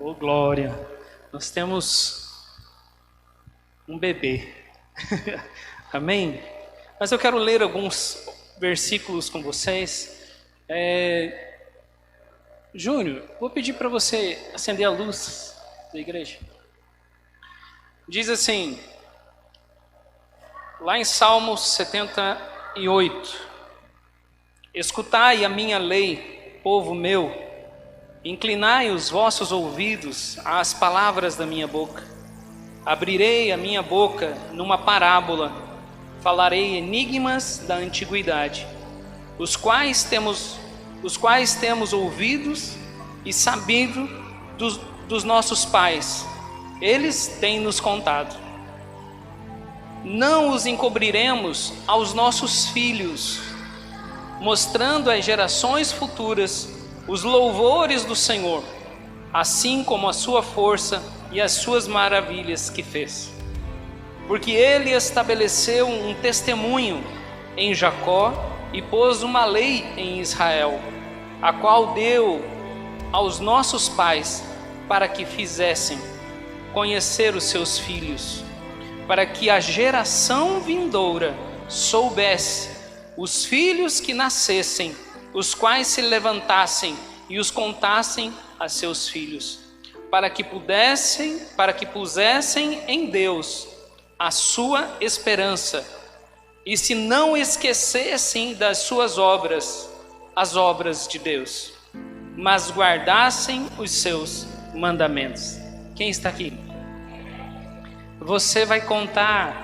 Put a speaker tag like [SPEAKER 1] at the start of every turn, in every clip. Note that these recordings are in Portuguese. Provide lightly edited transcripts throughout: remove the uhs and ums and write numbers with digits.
[SPEAKER 1] Oh, glória! Nós temos um bebê. Amém? Mas eu quero ler alguns versículos com vocês. Júnior, vou pedir para você acender a luz da igreja. Diz assim, lá em Salmos 78: Escutai a minha lei, povo meu, inclinai os vossos ouvidos às palavras da minha boca. Abrirei a minha boca numa parábola, falarei enigmas da antiguidade, os quais temos ouvidos e sabido dos nossos pais. Eles têm nos contado. Não os encobriremos aos nossos filhos, mostrando às gerações futuras os louvores do Senhor, assim como a sua força e as suas maravilhas que fez. Porque ele estabeleceu um testemunho em Jacó e pôs uma lei em Israel, a qual deu aos nossos pais para que fizessem conhecer os seus filhos, para que a geração vindoura soubesse, os filhos que nascessem, os quais se levantassem e os contassem a seus filhos, para que pusessem em Deus a sua esperança, e se não esquecessem das suas obras, as obras de Deus, mas guardassem os seus mandamentos. Quem está aqui? Você vai contar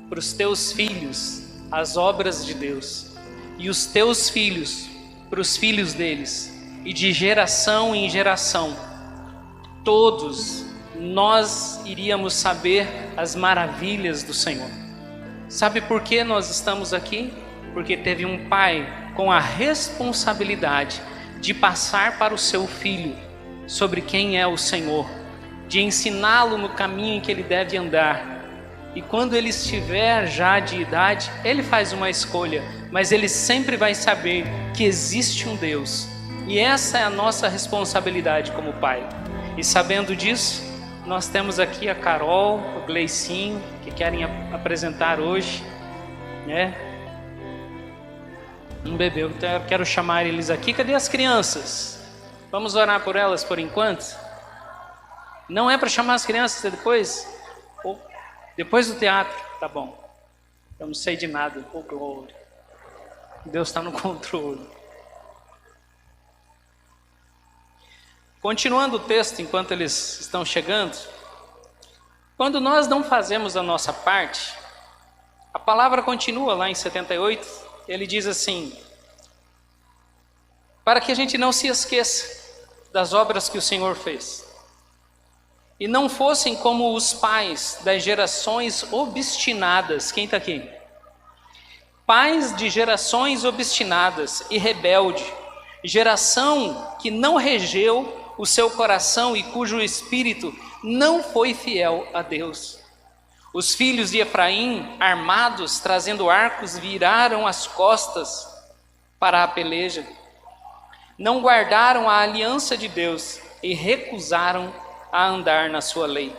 [SPEAKER 1] para os teus filhos as obras de Deus, e os teus filhos para os filhos deles, e de geração em geração, todos nós iríamos saber as maravilhas do Senhor. Sabe por que nós estamos aqui? Porque teve um pai com a responsabilidade de passar para o seu filho sobre quem é o Senhor, de ensiná-lo no caminho em que ele deve andar. E quando ele estiver já de idade, ele faz uma escolha, mas ele sempre vai saber que existe um Deus. E essa é a nossa responsabilidade como pai. E sabendo disso, nós temos aqui a Carol, o Gleicinho, que querem apresentar hoje, né? Um bebê. Eu quero chamar eles aqui. Cadê as crianças? Vamos orar por elas por enquanto? Não é para chamar as crianças depois? Depois do teatro? Tá bom. Eu não sei de nada. Oh, glória. Deus está no controle. Continuando o texto enquanto eles estão chegando. Quando nós não fazemos a nossa parte, a palavra continua lá em 78. Ele diz assim: para que a gente não se esqueça das obras que o Senhor fez, e não fossem como os pais das gerações obstinadas. Quem está aqui? Pais de gerações obstinadas e rebelde, geração que não regeu o seu coração e cujo espírito não foi fiel a Deus. Os filhos de Efraim, armados, trazendo arcos, viraram as costas para a peleja. Não guardaram a aliança de Deus e recusaram a andar na sua lei.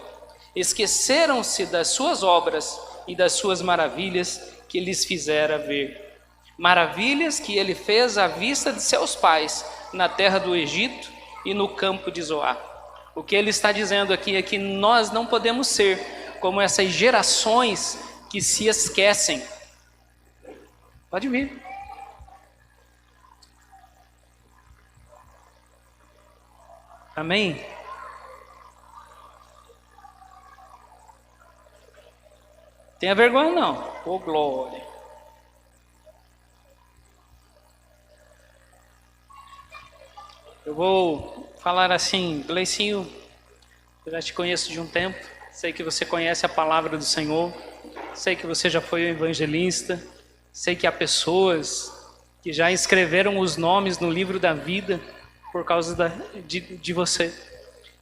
[SPEAKER 1] Esqueceram-se das suas obras e das suas maravilhas que lhes fizera ver. Maravilhas que ele fez à vista de seus pais, na terra do Egito e no campo de Zoar. O que ele está dizendo aqui é que nós não podemos ser como essas gerações que se esquecem. Pode vir. Amém? Tenha vergonha não. Ô, glória. Eu vou falar assim, Gleicinho, eu já te conheço de um tempo, sei que você conhece a palavra do Senhor, sei que você já foi um evangelista, sei que há pessoas que já escreveram os nomes no livro da vida por causa de você.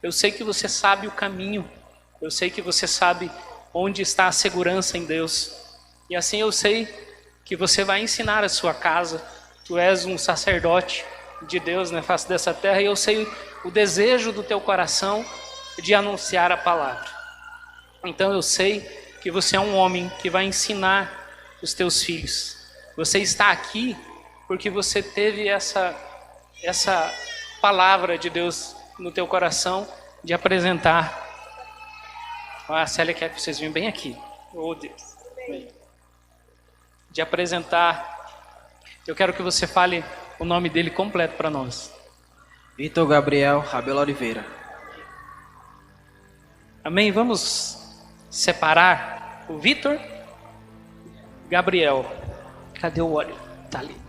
[SPEAKER 1] Eu sei que você sabe o caminho, eu sei que você sabe onde está a segurança em Deus. E assim eu sei que você vai ensinar a sua casa. Tu és um sacerdote de Deus na face dessa terra, e eu sei o desejo do teu coração de anunciar a palavra. Então eu sei que você é um homem que vai ensinar os teus filhos. Você está aqui porque você teve essa palavra de Deus no teu coração de apresentar. A Célia quer que vocês venham bem aqui. Oh Deus. Bem. De apresentar. Eu quero que você fale o nome dele completo para nós.
[SPEAKER 2] Vitor Gabriel Rabelo Oliveira.
[SPEAKER 1] Amém? Vamos separar o Vitor Gabriel. Cadê o óleo? Tá ali.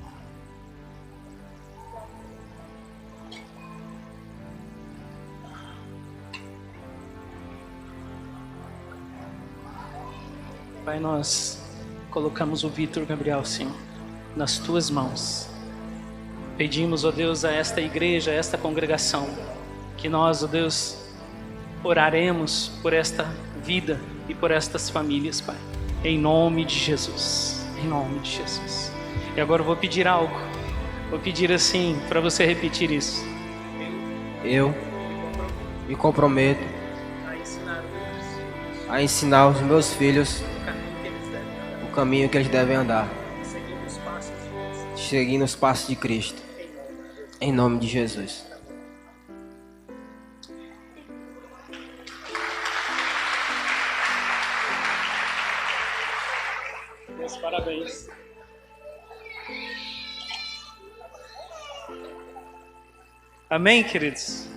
[SPEAKER 1] Pai, nós colocamos o Vitor Gabriel, Senhor, nas tuas mãos. Pedimos, ó Deus, a esta igreja, a esta congregação, que nós, ó Deus, oraremos por esta vida e por estas famílias, Pai. Em nome de Jesus. Em nome de Jesus. E agora eu vou pedir algo. Vou pedir assim, para você repetir isso.
[SPEAKER 2] Eu me comprometo a ensinar os meus filhos o caminho que eles devem andar, seguindo os passos de Cristo. Em nome de Jesus.
[SPEAKER 1] Meus parabéns. Amém, queridos?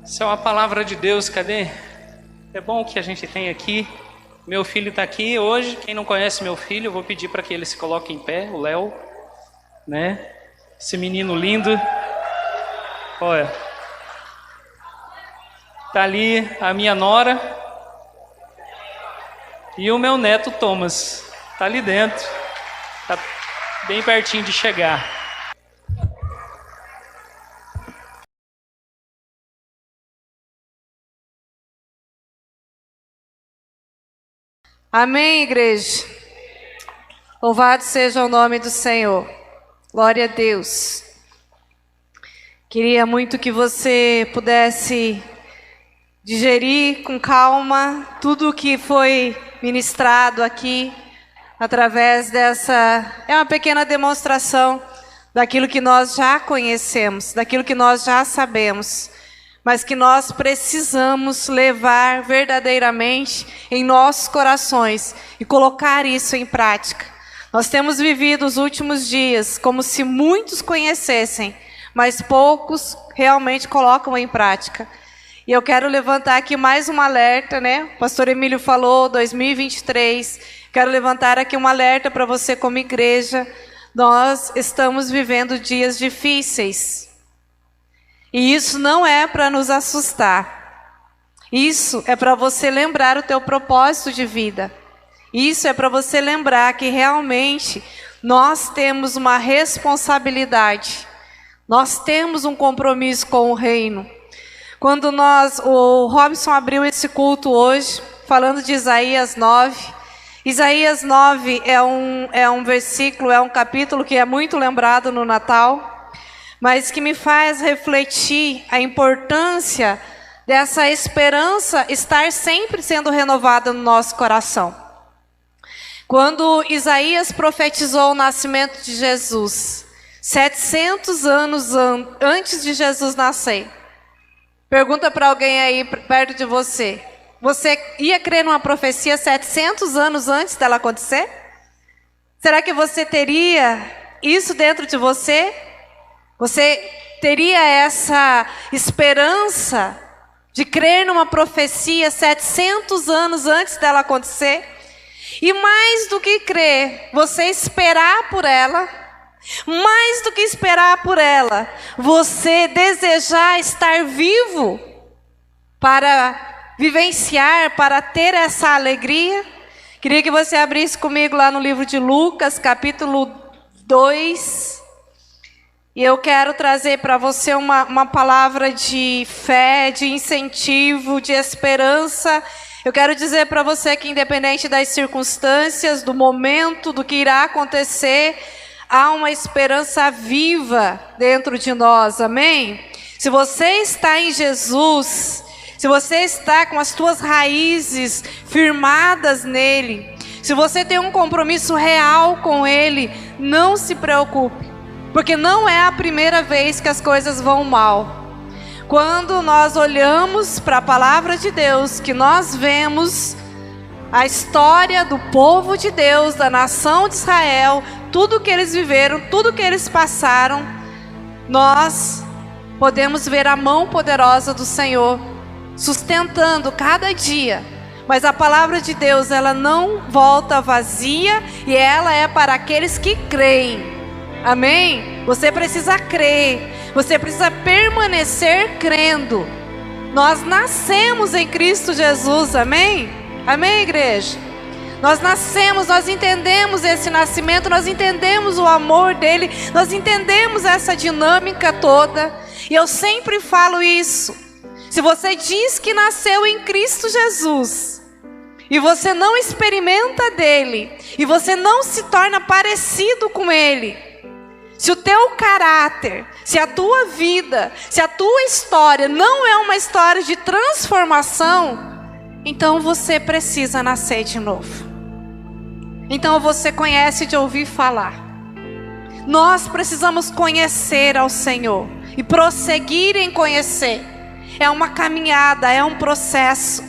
[SPEAKER 1] Isso é uma palavra de Deus, cadê? É bom que a gente tem aqui. Meu filho está aqui hoje. Quem não conhece meu filho, eu vou pedir para que ele se coloque em pé, o Léo, né? Esse menino lindo. Olha. Tá ali a minha nora e o meu neto Thomas. Tá ali dentro. Tá bem pertinho de chegar.
[SPEAKER 3] Amém, igreja? Louvado seja o nome do Senhor. Glória a Deus. Queria muito que você pudesse digerir com calma tudo o que foi ministrado aqui, através dessa... É uma pequena demonstração daquilo que nós já conhecemos, daquilo que nós já sabemos, mas que nós precisamos levar verdadeiramente em nossos corações e colocar isso em prática. Nós temos vivido os últimos dias como se muitos conhecessem, mas poucos realmente colocam em prática. E eu quero levantar aqui mais um alerta, né? O pastor Emílio falou, 2023. Quero levantar aqui um alerta para você como igreja. Nós estamos vivendo dias difíceis. E isso não é para nos assustar. Isso é para você lembrar o teu propósito de vida. Isso é para você lembrar que realmente nós temos uma responsabilidade. Nós temos um compromisso com o reino. Quando o Robson abriu esse culto hoje, falando de Isaías 9. Isaías 9 é um versículo, é um capítulo que é muito lembrado no Natal, mas que me faz refletir a importância dessa esperança estar sempre sendo renovada no nosso coração. Quando Isaías profetizou o nascimento de Jesus, 700 anos antes de Jesus nascer, pergunta para alguém aí perto de você, você ia crer numa profecia 700 anos antes dela acontecer? Será que você teria isso dentro de você? Você teria essa esperança de crer numa profecia 700 anos antes dela acontecer? E mais do que crer, você esperar por ela, mais do que esperar por ela, você desejar estar vivo para vivenciar, para ter essa alegria. Queria que você abrisse comigo lá no livro de Lucas, capítulo 2. E eu quero trazer para você uma palavra de fé, de incentivo, de esperança. Eu quero dizer para você que independente das circunstâncias, do momento, do que irá acontecer, há uma esperança viva dentro de nós, amém? Se você está em Jesus, se você está com as tuas raízes firmadas nele, se você tem um compromisso real com ele, não se preocupe, porque não é a primeira vez que as coisas vão mal. Quando nós olhamos para a palavra de Deus, que nós vemos a história do povo de Deus, da nação de Israel, tudo que eles viveram, tudo que eles passaram, nós podemos ver a mão poderosa do Senhor sustentando cada dia. Mas a palavra de Deus, ela não volta vazia e ela é para aqueles que creem. Amém? Você precisa crer, você precisa permanecer crendo. Nós nascemos em Cristo Jesus, amém? Amém, igreja? Nós nascemos, nós entendemos esse nascimento, nós entendemos o amor dele, nós entendemos essa dinâmica toda. E eu sempre falo isso. Se você diz que nasceu em Cristo Jesus, e você não experimenta dele, e você não se torna parecido com ele, se o teu caráter, se a tua vida, se a tua história não é uma história de transformação, então você precisa nascer de novo. Então você conhece de ouvir falar. Nós precisamos conhecer ao Senhor e prosseguir em conhecer. É uma caminhada, é um processo.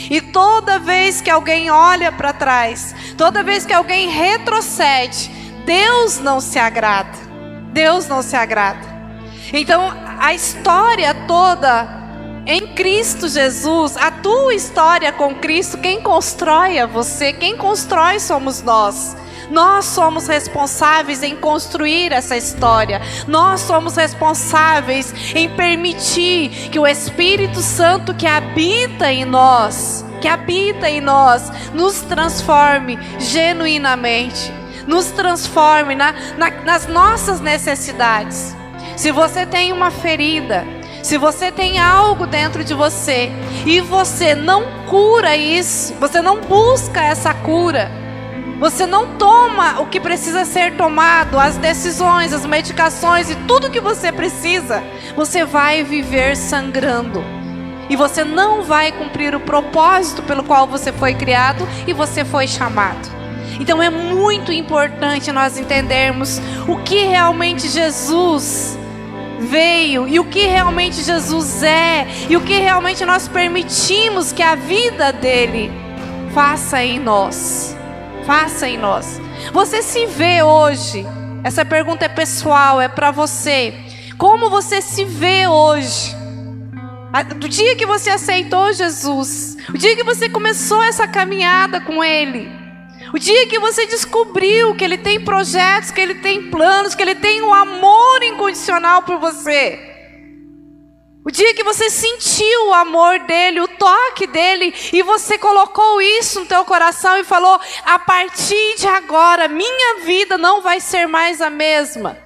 [SPEAKER 3] E toda vez que alguém olha para trás, toda vez que alguém retrocede, Deus não se agrada. Deus não se agrada. Então, a história toda em Cristo Jesus, a tua história com Cristo, quem constrói é você, quem constrói somos nós. Nós somos responsáveis em construir essa história. Nós somos responsáveis em permitir que o Espírito Santo que habita em nós, nos transforme genuinamente, nos transforme nas nossas necessidades. Se você tem uma ferida, se você tem algo dentro de você e você não cura isso, você não busca essa cura, você não toma o que precisa ser tomado, as decisões, as medicações e tudo que você precisa, você vai viver sangrando. E você não vai cumprir o propósito pelo qual você foi criado e você foi chamado. Então é muito importante nós entendermos o que realmente Jesus veio e o que realmente Jesus é e o que realmente nós permitimos que a vida dele faça em nós. Faça em nós. Você se vê hoje? Essa pergunta é pessoal, é para você. Como você se vê hoje? Do dia que você aceitou Jesus, o dia que você começou essa caminhada com Ele, o dia que você descobriu que Ele tem projetos, que Ele tem planos, que Ele tem um amor incondicional por você. O dia que você sentiu o amor dele, o toque dele, e você colocou isso no teu coração e falou: a partir de agora, minha vida não vai ser mais a mesma.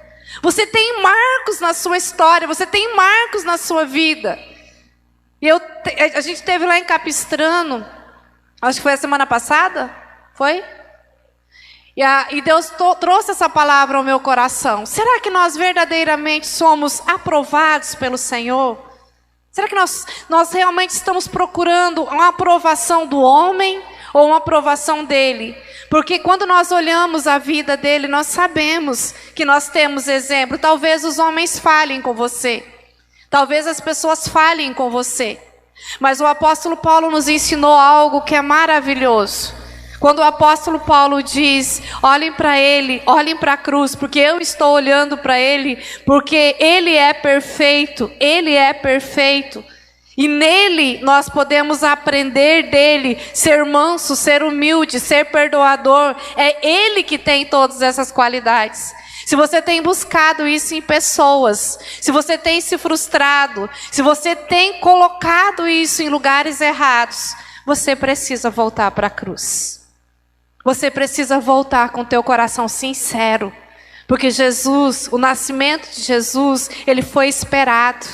[SPEAKER 3] Você tem marcos na sua história, você tem marcos na sua vida. E a gente esteve lá em Capistrano, acho que foi a semana passada, foi? E Deus trouxe essa palavra ao meu coração. Será que nós verdadeiramente somos aprovados pelo Senhor? Será que nós realmente estamos procurando uma aprovação do homem ou uma aprovação dele? Porque quando nós olhamos a vida dele, nós sabemos que nós temos exemplo. Talvez os homens falhem com você. Talvez as pessoas falhem com você. Mas o apóstolo Paulo nos ensinou algo que é maravilhoso. Quando o apóstolo Paulo diz: olhem para ele, olhem para a cruz, porque eu estou olhando para ele, porque ele é perfeito, ele é perfeito. E nele nós podemos aprender dele, ser manso, ser humilde, ser perdoador. É ele que tem todas essas qualidades. Se você tem buscado isso em pessoas, se você tem se frustrado, se você tem colocado isso em lugares errados, você precisa voltar para a cruz. Você precisa voltar com o teu coração sincero, porque Jesus, o nascimento de Jesus, ele foi esperado.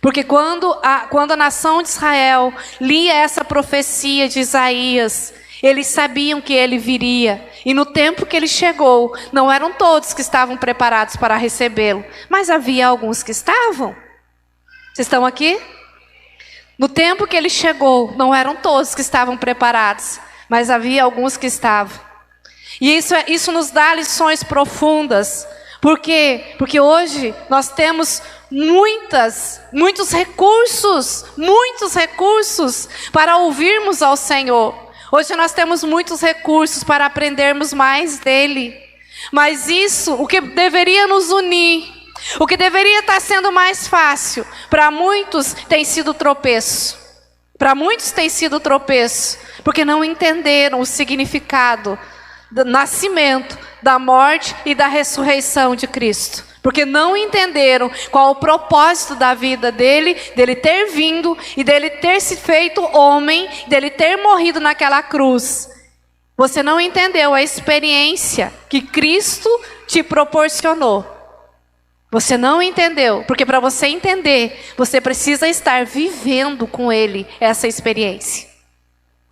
[SPEAKER 3] Porque quando a nação de Israel lia essa profecia de Isaías, eles sabiam que ele viria. E no tempo que ele chegou, não eram todos que estavam preparados para recebê-lo, mas havia alguns que estavam. Vocês estão aqui? No tempo que ele chegou, não eram todos que estavam preparados, mas havia alguns que estavam. E isso nos dá lições profundas. Por quê? Porque hoje nós temos muitos recursos para ouvirmos ao Senhor. Hoje nós temos muitos recursos para aprendermos mais dele. Mas isso, o que deveria nos unir, o que deveria estar sendo mais fácil, para muitos tem sido tropeço. Para muitos tem sido tropeço, porque não entenderam o significado do nascimento, da morte e da ressurreição de Cristo. Porque não entenderam qual o propósito da vida dele ter vindo e dele ter se feito homem, dele ter morrido naquela cruz. Você não entendeu a experiência que Cristo te proporcionou. Você não entendeu, porque para você entender, você precisa estar vivendo com ele essa experiência.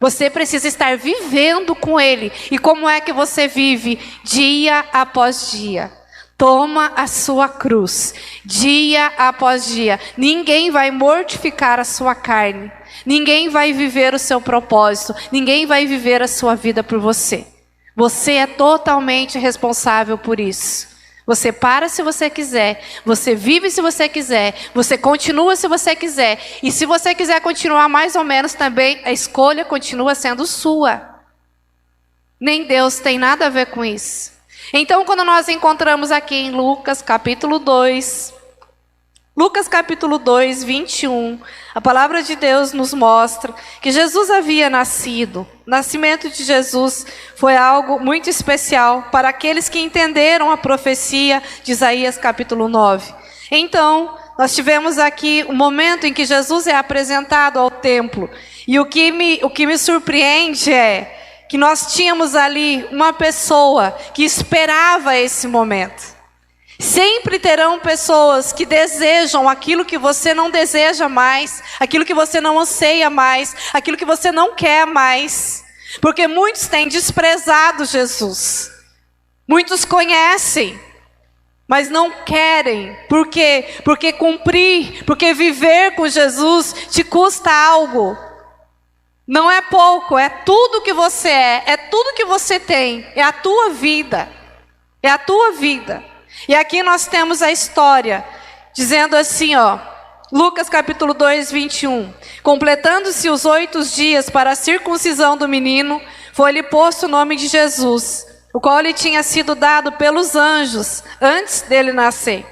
[SPEAKER 3] Você precisa estar vivendo com ele. E como é que você vive? Dia após dia. Toma a sua cruz, dia após dia. Ninguém vai mortificar a sua carne. Ninguém vai viver o seu propósito. Ninguém vai viver a sua vida por você. Você é totalmente responsável por isso. Você para se você quiser, você vive se você quiser, você continua se você quiser. E se você quiser continuar mais ou menos também, a escolha continua sendo sua. Nem Deus tem nada a ver com isso. Então, quando nós encontramos aqui em Lucas capítulo 2, 21, a palavra de Deus nos mostra que Jesus havia nascido. O nascimento de Jesus foi algo muito especial para aqueles que entenderam a profecia de Isaías capítulo 9. Então, nós tivemos aqui o momento em que Jesus é apresentado ao templo. E o que me surpreende é que nós tínhamos ali uma pessoa que esperava esse momento. Sempre terão pessoas que desejam aquilo que você não deseja mais, aquilo que você não anseia mais, aquilo que você não quer mais. Porque muitos têm desprezado Jesus. Muitos conhecem, mas não querem. Por quê? Porque viver com Jesus te custa algo. Não é pouco, é tudo que você é tudo que você tem, é a tua vida. É a tua vida. E aqui nós temos a história, dizendo assim, Lucas capítulo 2, 21. Completando-se os 8 dias para a circuncisão do menino, foi-lhe posto o nome de Jesus, o qual lhe tinha sido dado pelos anjos, antes dele nascer.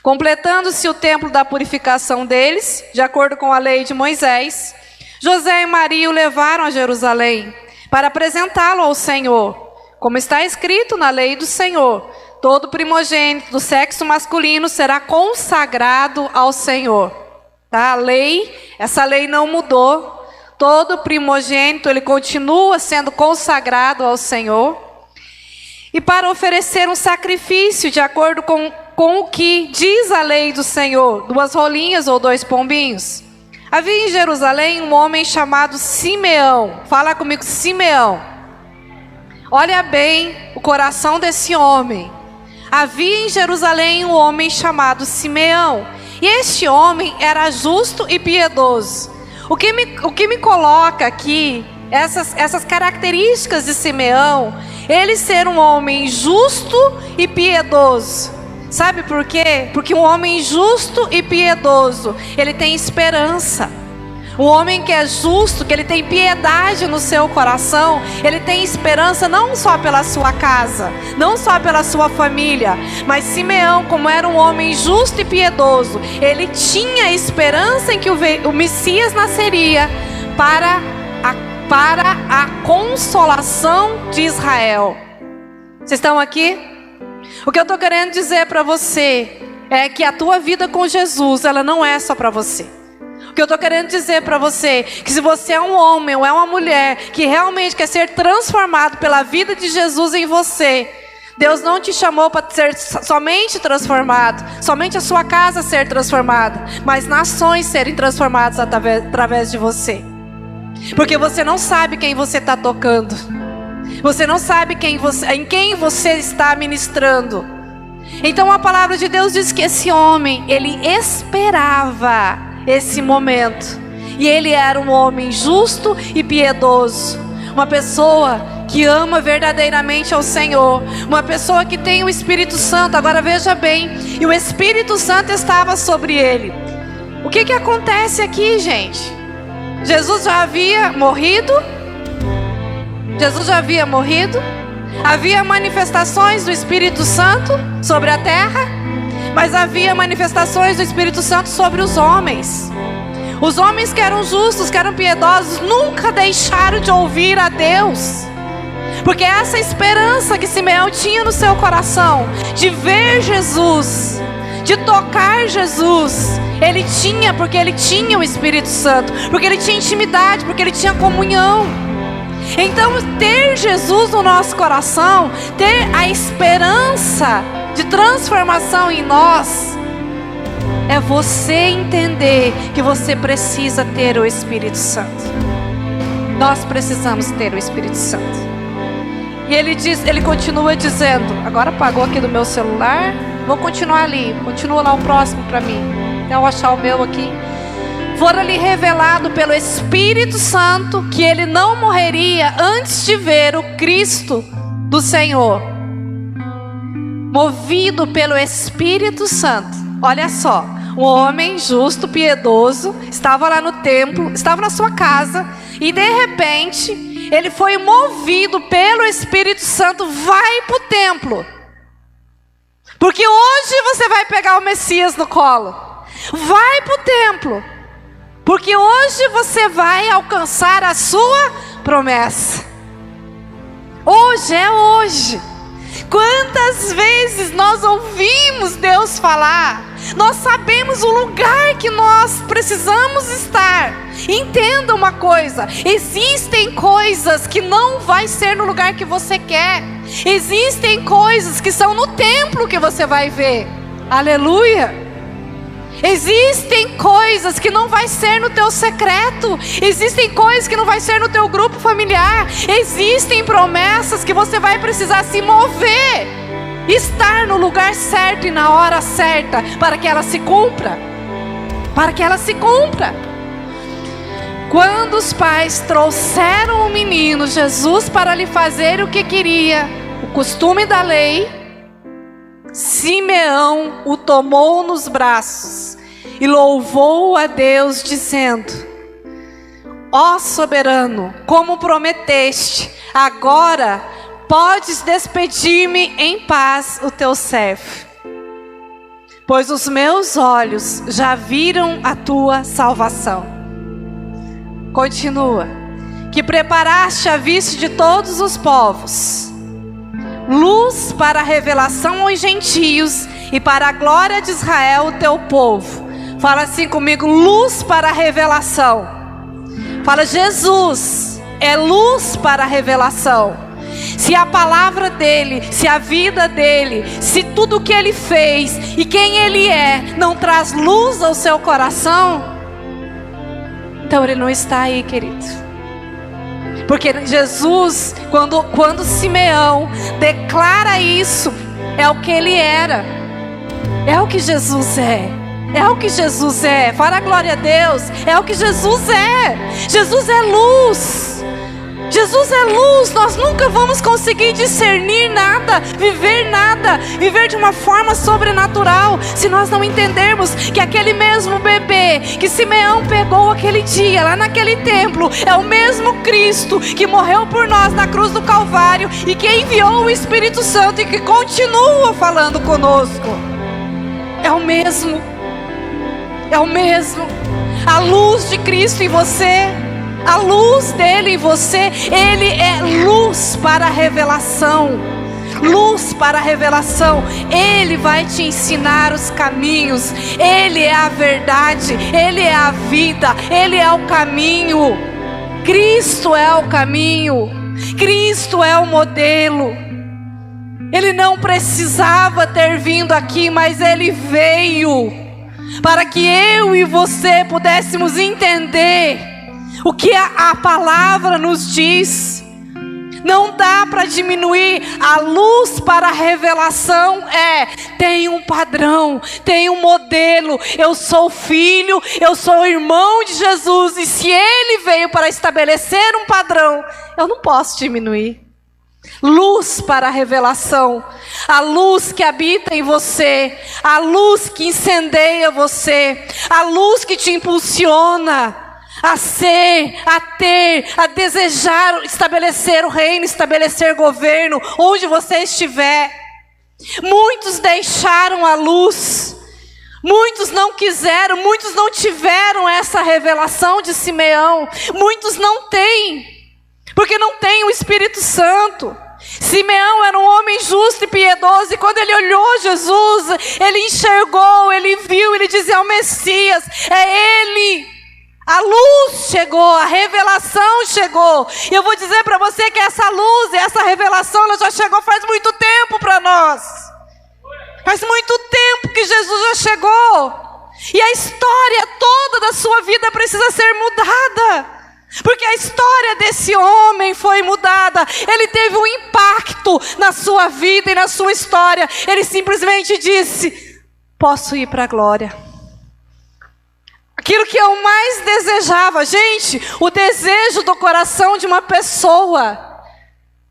[SPEAKER 3] Completando-se o tempo da purificação deles, de acordo com a lei de Moisés, José e Maria o levaram a Jerusalém, para apresentá-lo ao Senhor, como está escrito na lei do Senhor. Todo primogênito do sexo masculino será consagrado ao Senhor. Tá? Essa lei não mudou. Todo primogênito, ele continua sendo consagrado ao Senhor. E para oferecer um sacrifício, de acordo com o que diz a lei do Senhor, 2 rolinhas ou 2 pombinhos. Havia em Jerusalém um homem chamado Simeão. Fala comigo, Simeão. Olha bem o coração desse homem. Havia em Jerusalém um homem chamado Simeão. E este homem era justo e piedoso. O que me coloca aqui, essas características de Simeão, ele ser um homem justo e piedoso. Sabe por quê? Porque um homem justo e piedoso, ele tem esperança. Um homem que é justo, que ele tem piedade no seu coração, ele tem esperança não só pela sua casa, não só pela sua família, mas Simeão, como era um homem justo e piedoso, ele tinha esperança em que o Messias nasceria para a consolação de Israel. Vocês estão aqui? O que eu estou querendo dizer para você é que a tua vida com Jesus, ela não é só para você. O que eu estou querendo dizer para você, que se você é um homem ou é uma mulher que realmente quer ser transformado pela vida de Jesus em você, Deus não te chamou para ser somente transformado, somente a sua casa ser transformada, mas nações serem transformadas através de você. Porque você não sabe quem você está tocando. Você não sabe em quem você está ministrando. Então a palavra de Deus diz que esse homem, ele esperava esse momento. E ele era um homem justo e piedoso, uma pessoa que ama verdadeiramente ao Senhor, uma pessoa que tem o Espírito Santo. Agora veja bem, e o Espírito Santo estava sobre ele. O que acontece aqui, gente? Jesus já havia morrido? Jesus já havia morrido? Havia manifestações do Espírito Santo sobre a terra, mas havia manifestações do Espírito Santo sobre os homens. Os homens que eram justos, que eram piedosos, nunca deixaram de ouvir a Deus. Porque essa esperança que Simeão tinha no seu coração, de ver Jesus, de tocar Jesus, ele tinha, porque ele tinha o Espírito Santo, porque ele tinha intimidade, porque ele tinha comunhão. Então, ter Jesus no nosso coração, ter a esperança de transformação em nós, é você entender que você precisa ter o Espírito Santo. Nós precisamos ter o Espírito Santo. E ele continua dizendo, agora apagou aqui do meu celular, vou continuar ali, continua lá o próximo para mim, até eu achar o meu aqui. Fora-lhe revelado pelo Espírito Santo que ele não morreria antes de ver o Cristo do Senhor. Movido pelo Espírito Santo, olha só, um homem justo, piedoso, estava lá no templo, estava na sua casa, e de repente, ele foi movido pelo Espírito Santo, vai para o templo. Porque hoje você vai pegar o Messias no colo. Vai para o templo. Porque hoje você vai alcançar a sua promessa. Hoje é hoje. Quantas vezes nós ouvimos Deus falar, nós sabemos o lugar que nós precisamos estar. Entenda uma coisa, existem coisas que não vai ser no lugar que você quer. Existem coisas que são no templo que você vai ver. Aleluia. Existem coisas que não vai ser no teu secreto. Existem coisas que não vai ser no teu grupo familiar. Existem promessas que você vai precisar se mover, estar no lugar certo e na hora certa, para que ela se cumpra. Para que ela se cumpra. Quando os pais trouxeram o menino Jesus para lhe fazer o que queria, o costume da lei, Simeão o tomou nos braços e louvou a Deus, dizendo: ó soberano, como prometeste, agora podes despedir-me em paz o teu servo, pois os meus olhos já viram a tua salvação. Continua: que preparaste a vista de todos os povos, luz para a revelação aos gentios e para a glória de Israel, o teu povo. Fala assim comigo: luz para a revelação. Fala: Jesus é luz para a revelação. Se a palavra dele, se a vida dele, se tudo o que ele fez e quem ele é não traz luz ao seu coração, então ele não está aí, querido. Porque Jesus, quando Simeão declara isso, é o que ele era. É o que Jesus é. É o que Jesus é. Fala a glória a Deus. É o que Jesus é. Jesus é luz. Jesus é luz. Nós nunca vamos conseguir discernir nada, viver de uma forma sobrenatural, se nós não entendermos que aquele mesmo bebê que Simeão pegou aquele dia lá naquele templo é o mesmo Cristo que morreu por nós na cruz do Calvário e que enviou o Espírito Santo e que continua falando conosco. É o mesmo. É o mesmo. A luz de Cristo em você, a luz dele em você, ele é luz para a revelação. Luz para a revelação. Ele vai te ensinar os caminhos. Ele é a verdade, ele é a vida, ele é o caminho. Cristo é o caminho. Cristo é o modelo. Ele não precisava ter vindo aqui, mas ele veio para que eu e você pudéssemos entender o que a palavra nos diz. Não dá para diminuir. A luz para a revelação tem um padrão, tem um modelo. Eu sou filho, eu sou irmão de Jesus, e se ele veio para estabelecer um padrão, eu não posso diminuir. Luz para a revelação, a luz que habita em você, a luz que incendeia você, a luz que te impulsiona a ser, a ter, a desejar estabelecer o reino, estabelecer governo, onde você estiver. Muitos deixaram a luz, muitos não quiseram, muitos não tiveram essa revelação de Simeão, muitos não têm, porque não tem o Espírito Santo. Simeão era um homem justo e piedoso, e quando ele olhou Jesus, ele enxergou, ele viu, ele dizia: é o Messias, é ele. A luz chegou, a revelação chegou. E eu vou dizer para você que essa luz, essa revelação, ela já chegou faz muito tempo para nós. Faz muito tempo que Jesus já chegou. E a história toda da sua vida precisa ser mudada. Porque a história desse homem foi mudada. Ele teve um impacto na sua vida e na sua história. Ele simplesmente disse: posso ir para a glória. Aquilo que eu mais desejava, gente, o desejo do coração de uma pessoa,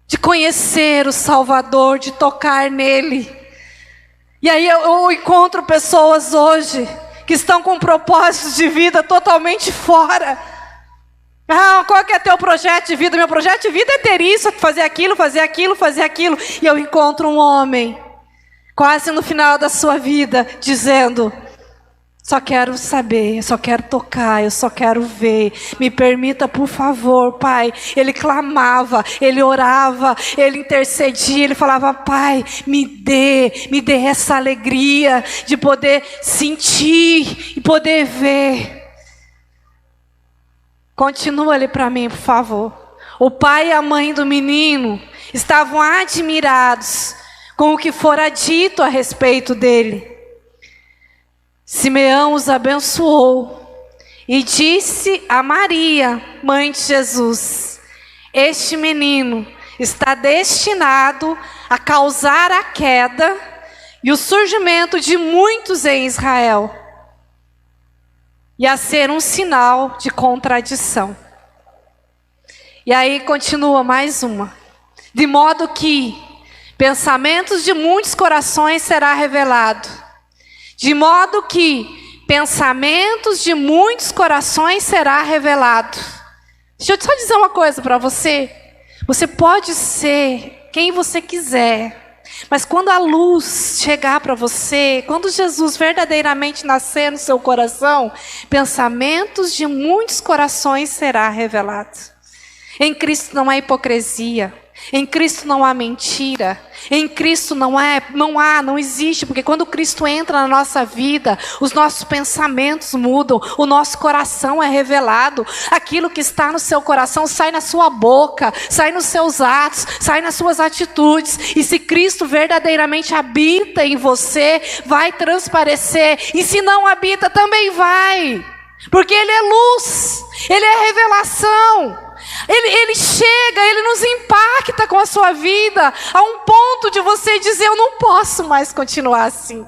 [SPEAKER 3] de conhecer o Salvador, de tocar nele. E aí eu encontro pessoas hoje que estão com propósitos de vida totalmente fora. Qual que é teu projeto de vida? Meu projeto de vida é ter isso, fazer aquilo, fazer aquilo, fazer aquilo. E eu encontro um homem, quase no final da sua vida, dizendo: só quero saber, só quero tocar, eu só quero ver. Me permita, por favor, Pai. Ele clamava, ele orava, ele intercedia, ele falava: Pai, me dê essa alegria de poder sentir e poder ver. Continua ali para mim, por favor. O pai e a mãe do menino estavam admirados com o que fora dito a respeito dele. Simeão os abençoou e disse a Maria, mãe de Jesus: este menino está destinado a causar a queda e o surgimento de muitos em Israel, e a ser um sinal de contradição. E aí continua mais uma: de modo que pensamentos de muitos corações será revelado. De modo que pensamentos de muitos corações será revelado. Deixa eu só dizer uma coisa para você. Você pode ser quem você quiser, mas quando a luz chegar para você, quando Jesus verdadeiramente nascer no seu coração, pensamentos de muitos corações será revelado. Em Cristo não há hipocrisia. Em Cristo não há mentira. Em Cristo não existe, porque quando Cristo entra na nossa vida, os nossos pensamentos mudam, o nosso coração é revelado. Aquilo que está no seu coração sai na sua boca, sai nos seus atos, sai nas suas atitudes. E se Cristo verdadeiramente habita em você, vai transparecer. E se não habita, também vai. Porque Ele é luz, Ele é revelação. Ele chega, Ele nos impacta com a sua vida, a um ponto de você dizer: eu não posso mais continuar assim.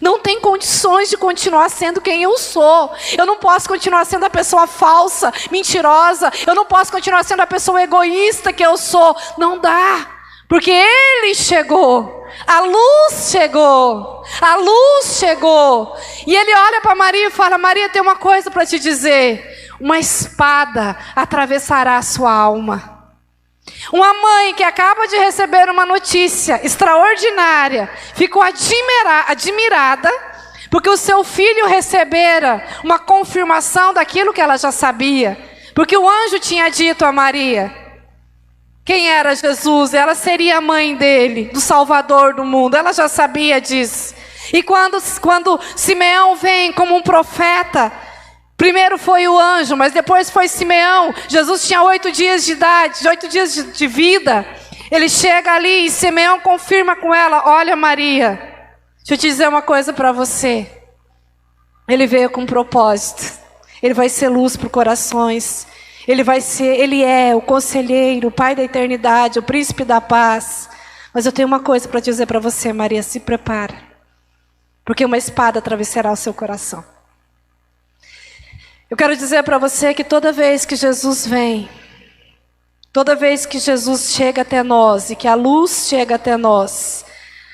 [SPEAKER 3] Não tem condições de continuar sendo quem eu sou. Eu não posso continuar sendo a pessoa falsa, mentirosa. Eu não posso continuar sendo a pessoa egoísta que eu sou. Não dá, porque Ele chegou. A luz chegou. A luz chegou. E Ele olha para Maria e fala: Maria, tem uma coisa para te dizer. Uma espada atravessará a sua alma. Uma mãe que acaba de receber uma notícia extraordinária ficou admirada porque o seu filho recebera uma confirmação daquilo que ela já sabia. Porque o anjo tinha dito a Maria quem era Jesus. Ela seria a mãe dele, do Salvador do mundo. Ela já sabia disso. E quando Simeão vem como um profeta, primeiro foi o anjo, mas depois foi Simeão. Jesus tinha 8 dias de idade, 8 dias de vida. Ele chega ali e Simeão confirma com ela: olha, Maria, deixa eu te dizer uma coisa para você. Ele veio com um propósito. Ele vai ser luz para corações. Ele é o conselheiro, o Pai da eternidade, o príncipe da paz. Mas eu tenho uma coisa para dizer para você, Maria, se prepara. Porque uma espada atravessará o seu coração. Eu quero dizer para você que toda vez que Jesus vem, toda vez que Jesus chega até nós e que a luz chega até nós,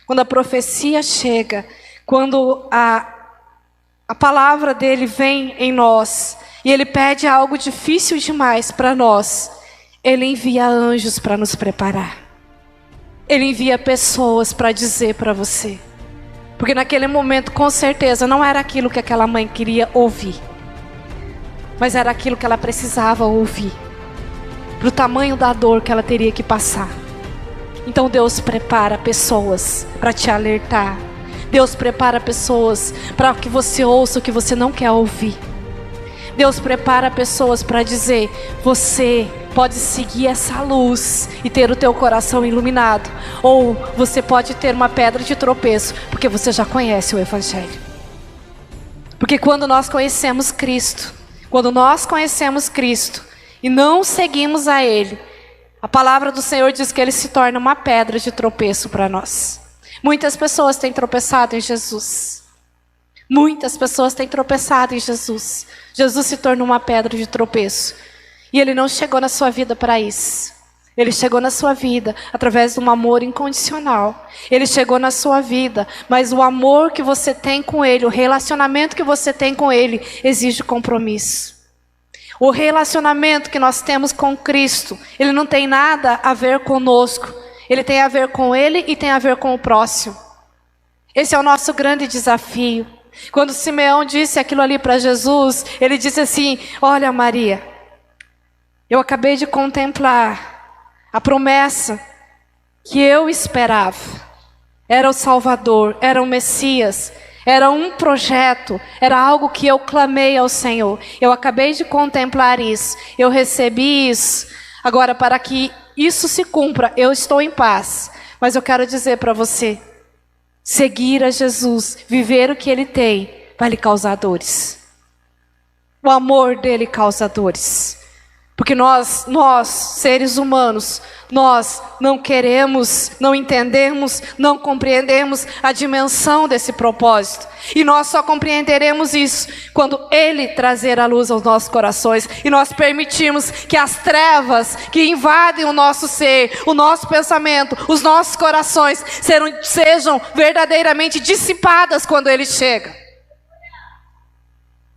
[SPEAKER 3] quando a profecia chega, quando a palavra dele vem em nós e ele pede algo difícil demais para nós, ele envia anjos para nos preparar. Ele envia pessoas para dizer para você. Porque naquele momento, com certeza, não era aquilo que aquela mãe queria ouvir, mas era aquilo que ela precisava ouvir, para o tamanho da dor que ela teria que passar. Então Deus prepara pessoas para te alertar. Deus prepara pessoas para que você ouça o que você não quer ouvir. Deus prepara pessoas para dizer: você pode seguir essa luz e ter o teu coração iluminado, ou você pode ter uma pedra de tropeço, porque você já conhece o Evangelho. Porque quando nós conhecemos Cristo, e não seguimos a Ele, a palavra do Senhor diz que Ele se torna uma pedra de tropeço para nós. Muitas pessoas têm tropeçado em Jesus. Muitas pessoas têm tropeçado em Jesus. Jesus se tornou uma pedra de tropeço. E Ele não chegou na sua vida para isso. Ele chegou na sua vida através de um amor incondicional. Ele chegou na sua vida, mas o amor que você tem com Ele, o relacionamento que você tem com Ele, exige compromisso. O relacionamento que nós temos com Cristo, ele não tem nada a ver conosco. Ele tem a ver com Ele e tem a ver com o próximo. Esse é o nosso grande desafio. Quando Simeão disse aquilo ali para Jesus, ele disse assim: olha, Maria, eu acabei de contemplar a promessa que eu esperava. Era o Salvador, era o Messias, era um projeto, era algo que eu clamei ao Senhor. Eu acabei de contemplar isso, eu recebi isso. Agora, para que isso se cumpra, eu estou em paz. Mas eu quero dizer para você, seguir a Jesus, viver o que Ele tem, vai lhe causar dores. O amor dele causa dores. Porque nós seres humanos, nós não queremos, não entendemos, não compreendemos a dimensão desse propósito. E nós só compreenderemos isso quando Ele trazer a luz aos nossos corações e nós permitirmos que as trevas que invadem o nosso ser, o nosso pensamento, os nossos corações sejam verdadeiramente dissipadas quando Ele chega.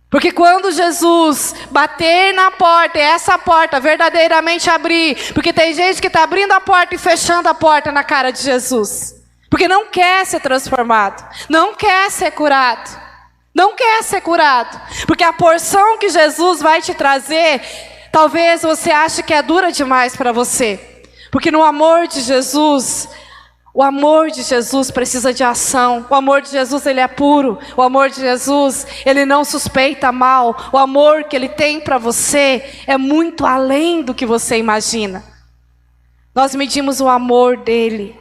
[SPEAKER 3] Porque quando Jesus bater na porta e essa porta verdadeiramente abrir, porque tem gente que está abrindo a porta e fechando a porta na cara de Jesus, porque não quer ser transformado, não quer ser curado, porque a porção que Jesus vai te trazer, talvez você ache que é dura demais para você, porque no amor de Jesus, o amor de Jesus precisa de ação. O amor de Jesus, ele é puro. O amor de Jesus, ele não suspeita mal. O amor que ele tem para você é muito além do que você imagina. Nós medimos o amor dele.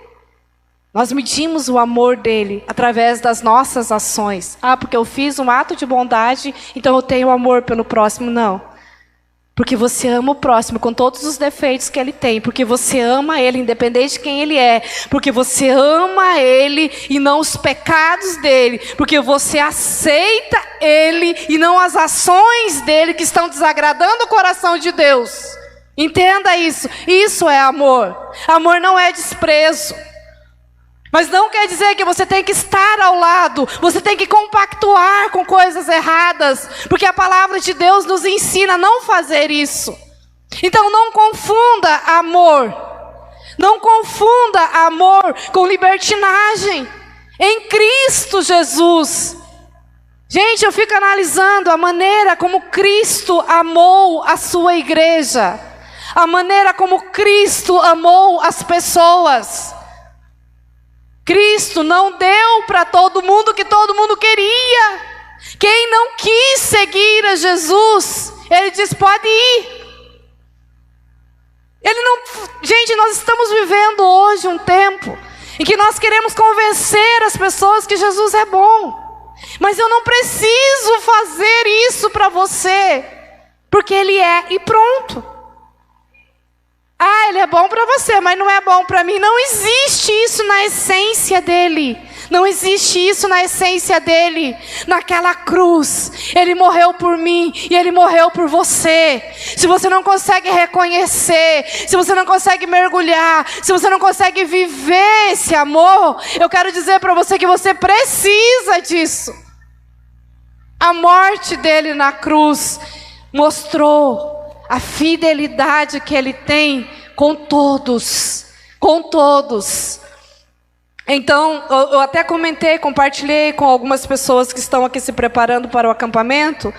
[SPEAKER 3] Nós medimos o amor dele através das nossas ações. Ah, porque eu fiz um ato de bondade, então eu tenho amor pelo próximo. Não. Porque você ama o próximo com todos os defeitos que ele tem. Porque você ama ele independente de quem ele é. Porque você ama ele e não os pecados dele. Porque você aceita ele e não as ações dele que estão desagradando o coração de Deus. Entenda isso. Isso é amor. Amor não é desprezo. Mas não quer dizer que você tem que estar ao lado, você tem que compactuar com coisas erradas, porque a palavra de Deus nos ensina a não fazer isso. Então não confunda amor, com libertinagem. Em Cristo Jesus. Gente, eu fico analisando a maneira como Cristo amou a sua igreja, a maneira como Cristo amou as pessoas. Cristo não deu para todo mundo o que todo mundo queria. Quem não quis seguir a Jesus, ele diz: pode ir. Gente, nós estamos vivendo hoje um tempo em que nós queremos convencer as pessoas que Jesus é bom. Mas eu não preciso fazer isso para você, porque Ele é e pronto. Ah, Ele é bom para você, mas não é bom para mim. Não existe isso na essência dEle. Não existe isso na essência dEle. Naquela cruz, Ele morreu por mim e Ele morreu por você. Se você não consegue reconhecer, se você não consegue mergulhar, se você não consegue viver esse amor, eu quero dizer para você que você precisa disso. A morte dEle na cruz mostrou a fidelidade que Ele tem com todos, com todos. Então, eu até compartilhei com algumas pessoas que estão aqui se preparando para o acampamento.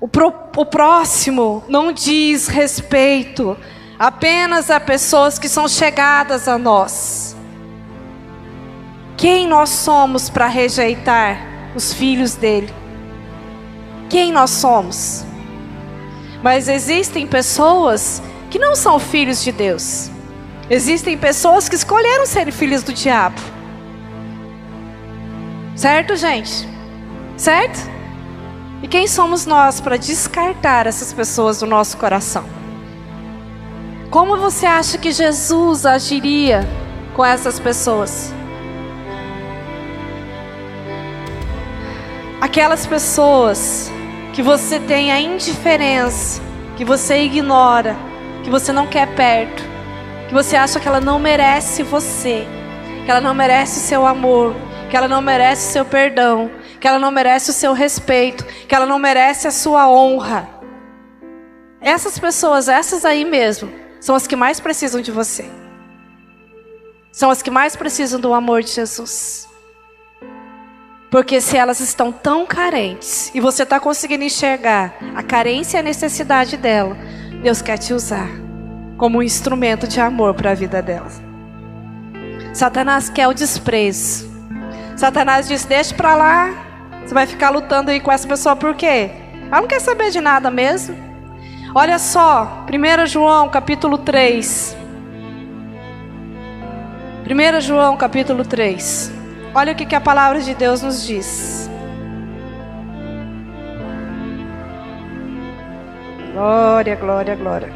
[SPEAKER 3] O próximo não diz respeito apenas a pessoas que são chegadas a nós. Quem nós somos para rejeitar os filhos dele? Quem nós somos? Mas existem pessoas que não são filhos de Deus. Existem pessoas que escolheram ser filhos do diabo. Certo, gente? Certo? E quem somos nós para descartar essas pessoas do nosso coração? Como você acha que Jesus agiria com essas pessoas? Aquelas pessoas que você tem a indiferença, que você ignora, que você não quer perto, que você acha que ela não merece você, que ela não merece o seu amor, que ela não merece o seu perdão, que ela não merece o seu respeito, que ela não merece a sua honra. Essas pessoas, essas aí mesmo, são as que mais precisam de você. São as que mais precisam do amor de Jesus. Porque se elas estão tão carentes e você está conseguindo enxergar a carência e a necessidade dela, Deus quer te usar como um instrumento de amor para a vida delas. Satanás quer o desprezo. Satanás diz: deixa para lá, você vai ficar lutando aí com essa pessoa por quê? Ela não quer saber de nada mesmo. Olha só, 1 João capítulo 3. 1 João capítulo 3. Olha o que a palavra de Deus nos diz. Glória, glória, glória.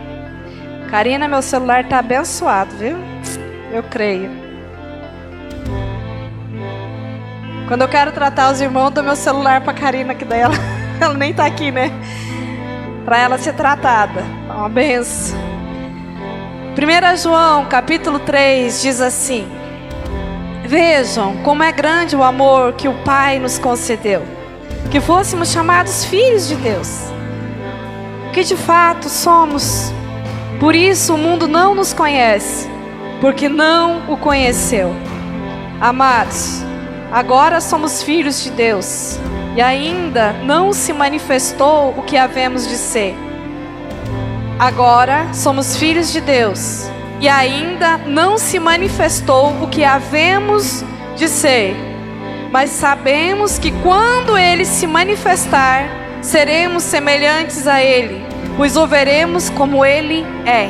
[SPEAKER 3] Karina, meu celular está abençoado, viu? Eu creio. Quando eu quero tratar os irmãos, dou meu celular para Karina, que daí ela nem está aqui, né? Para ela ser tratada. Uma benção. 1 João capítulo 3 diz assim: vejam como é grande o amor que o Pai nos concedeu, que fôssemos chamados filhos de Deus, que de fato somos. Por isso o mundo não nos conhece, porque não o conheceu. Amados, agora somos filhos de Deus, e ainda não se manifestou o que havemos de ser. Agora somos filhos de Deus, e ainda não se manifestou o que havemos de ser. Mas sabemos que quando Ele se manifestar, seremos semelhantes a Ele, pois o veremos como Ele é.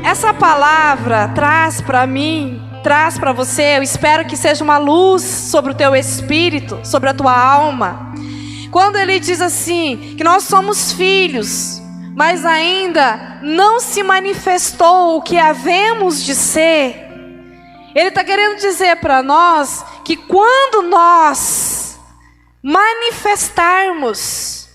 [SPEAKER 3] Essa palavra traz para mim, traz para você, eu espero que seja uma luz sobre o teu espírito, sobre a tua alma. Quando Ele diz assim, que nós somos filhos, mas ainda não se manifestou o que havemos de ser, Ele está querendo dizer para nós que quando nós manifestarmos,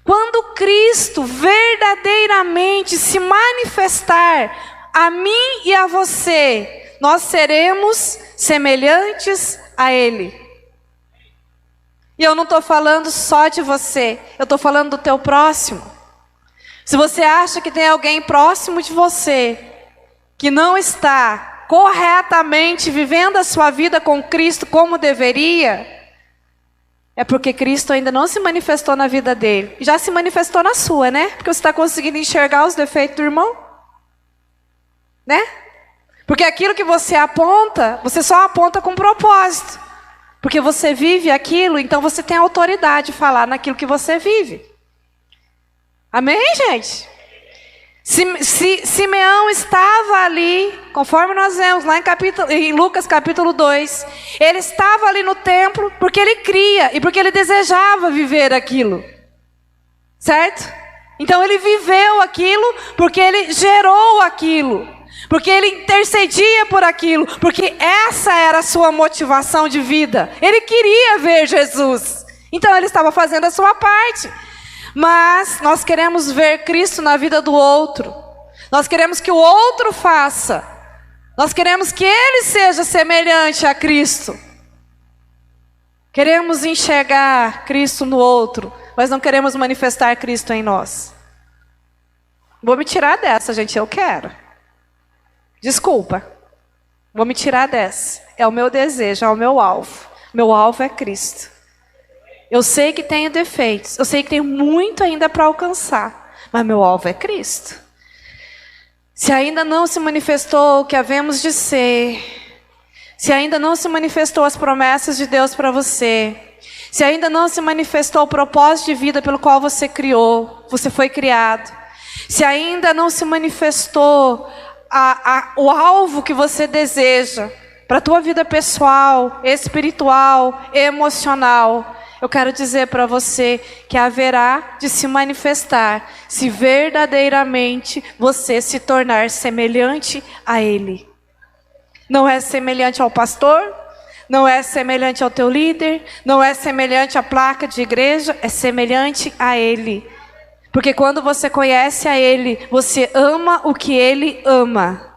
[SPEAKER 3] quando Cristo verdadeiramente se manifestar a mim e a você, nós seremos semelhantes a Ele. E eu não estou falando só de você, eu estou falando do teu próximo. Se você acha que tem alguém próximo de você que não está corretamente vivendo a sua vida com Cristo como deveria, é porque Cristo ainda não se manifestou na vida dele. Já se manifestou na sua, né? Porque você está conseguindo enxergar os defeitos do irmão, né? Porque aquilo que você aponta, você só aponta com propósito. Porque você vive aquilo, então você tem autoridade de falar naquilo que você vive. Amém, gente? Simeão estava ali, conforme nós vemos lá em Lucas capítulo 2. Ele estava ali no templo porque ele cria e porque ele desejava viver aquilo. Certo? Então ele viveu aquilo porque ele gerou aquilo, porque ele intercedia por aquilo, porque essa era a sua motivação de vida. Ele queria ver Jesus, então ele estava fazendo a sua parte. Mas nós queremos ver Cristo na vida do outro, nós queremos que o outro faça, nós queremos que ele seja semelhante a Cristo. Queremos enxergar Cristo no outro, mas não queremos manifestar Cristo em nós. Vou me tirar dessa, gente, eu quero. Desculpa, vou me tirar dessa. É o meu desejo, é o meu alvo. Meu alvo é Cristo. Eu sei que tenho defeitos, eu sei que tenho muito ainda para alcançar, mas meu alvo é Cristo. Se ainda não se manifestou o que havemos de ser, se ainda não se manifestou as promessas de Deus para você, se ainda não se manifestou o propósito de vida pelo qual você criou, você foi criado, se ainda não se manifestou o alvo que você deseja para a tua vida pessoal, espiritual, emocional, eu quero dizer para você que haverá de se manifestar se verdadeiramente você se tornar semelhante a Ele. Não é semelhante ao pastor, não é semelhante ao teu líder, não é semelhante à placa de igreja, é semelhante a Ele. Porque quando você conhece a Ele, você ama o que Ele ama.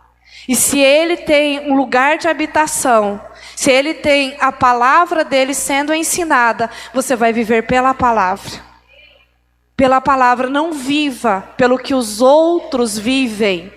[SPEAKER 3] E se Ele tem um lugar de habitação, se Ele tem a palavra dEle sendo ensinada, você vai viver pela palavra. Pela palavra, não viva pelo que os outros vivem.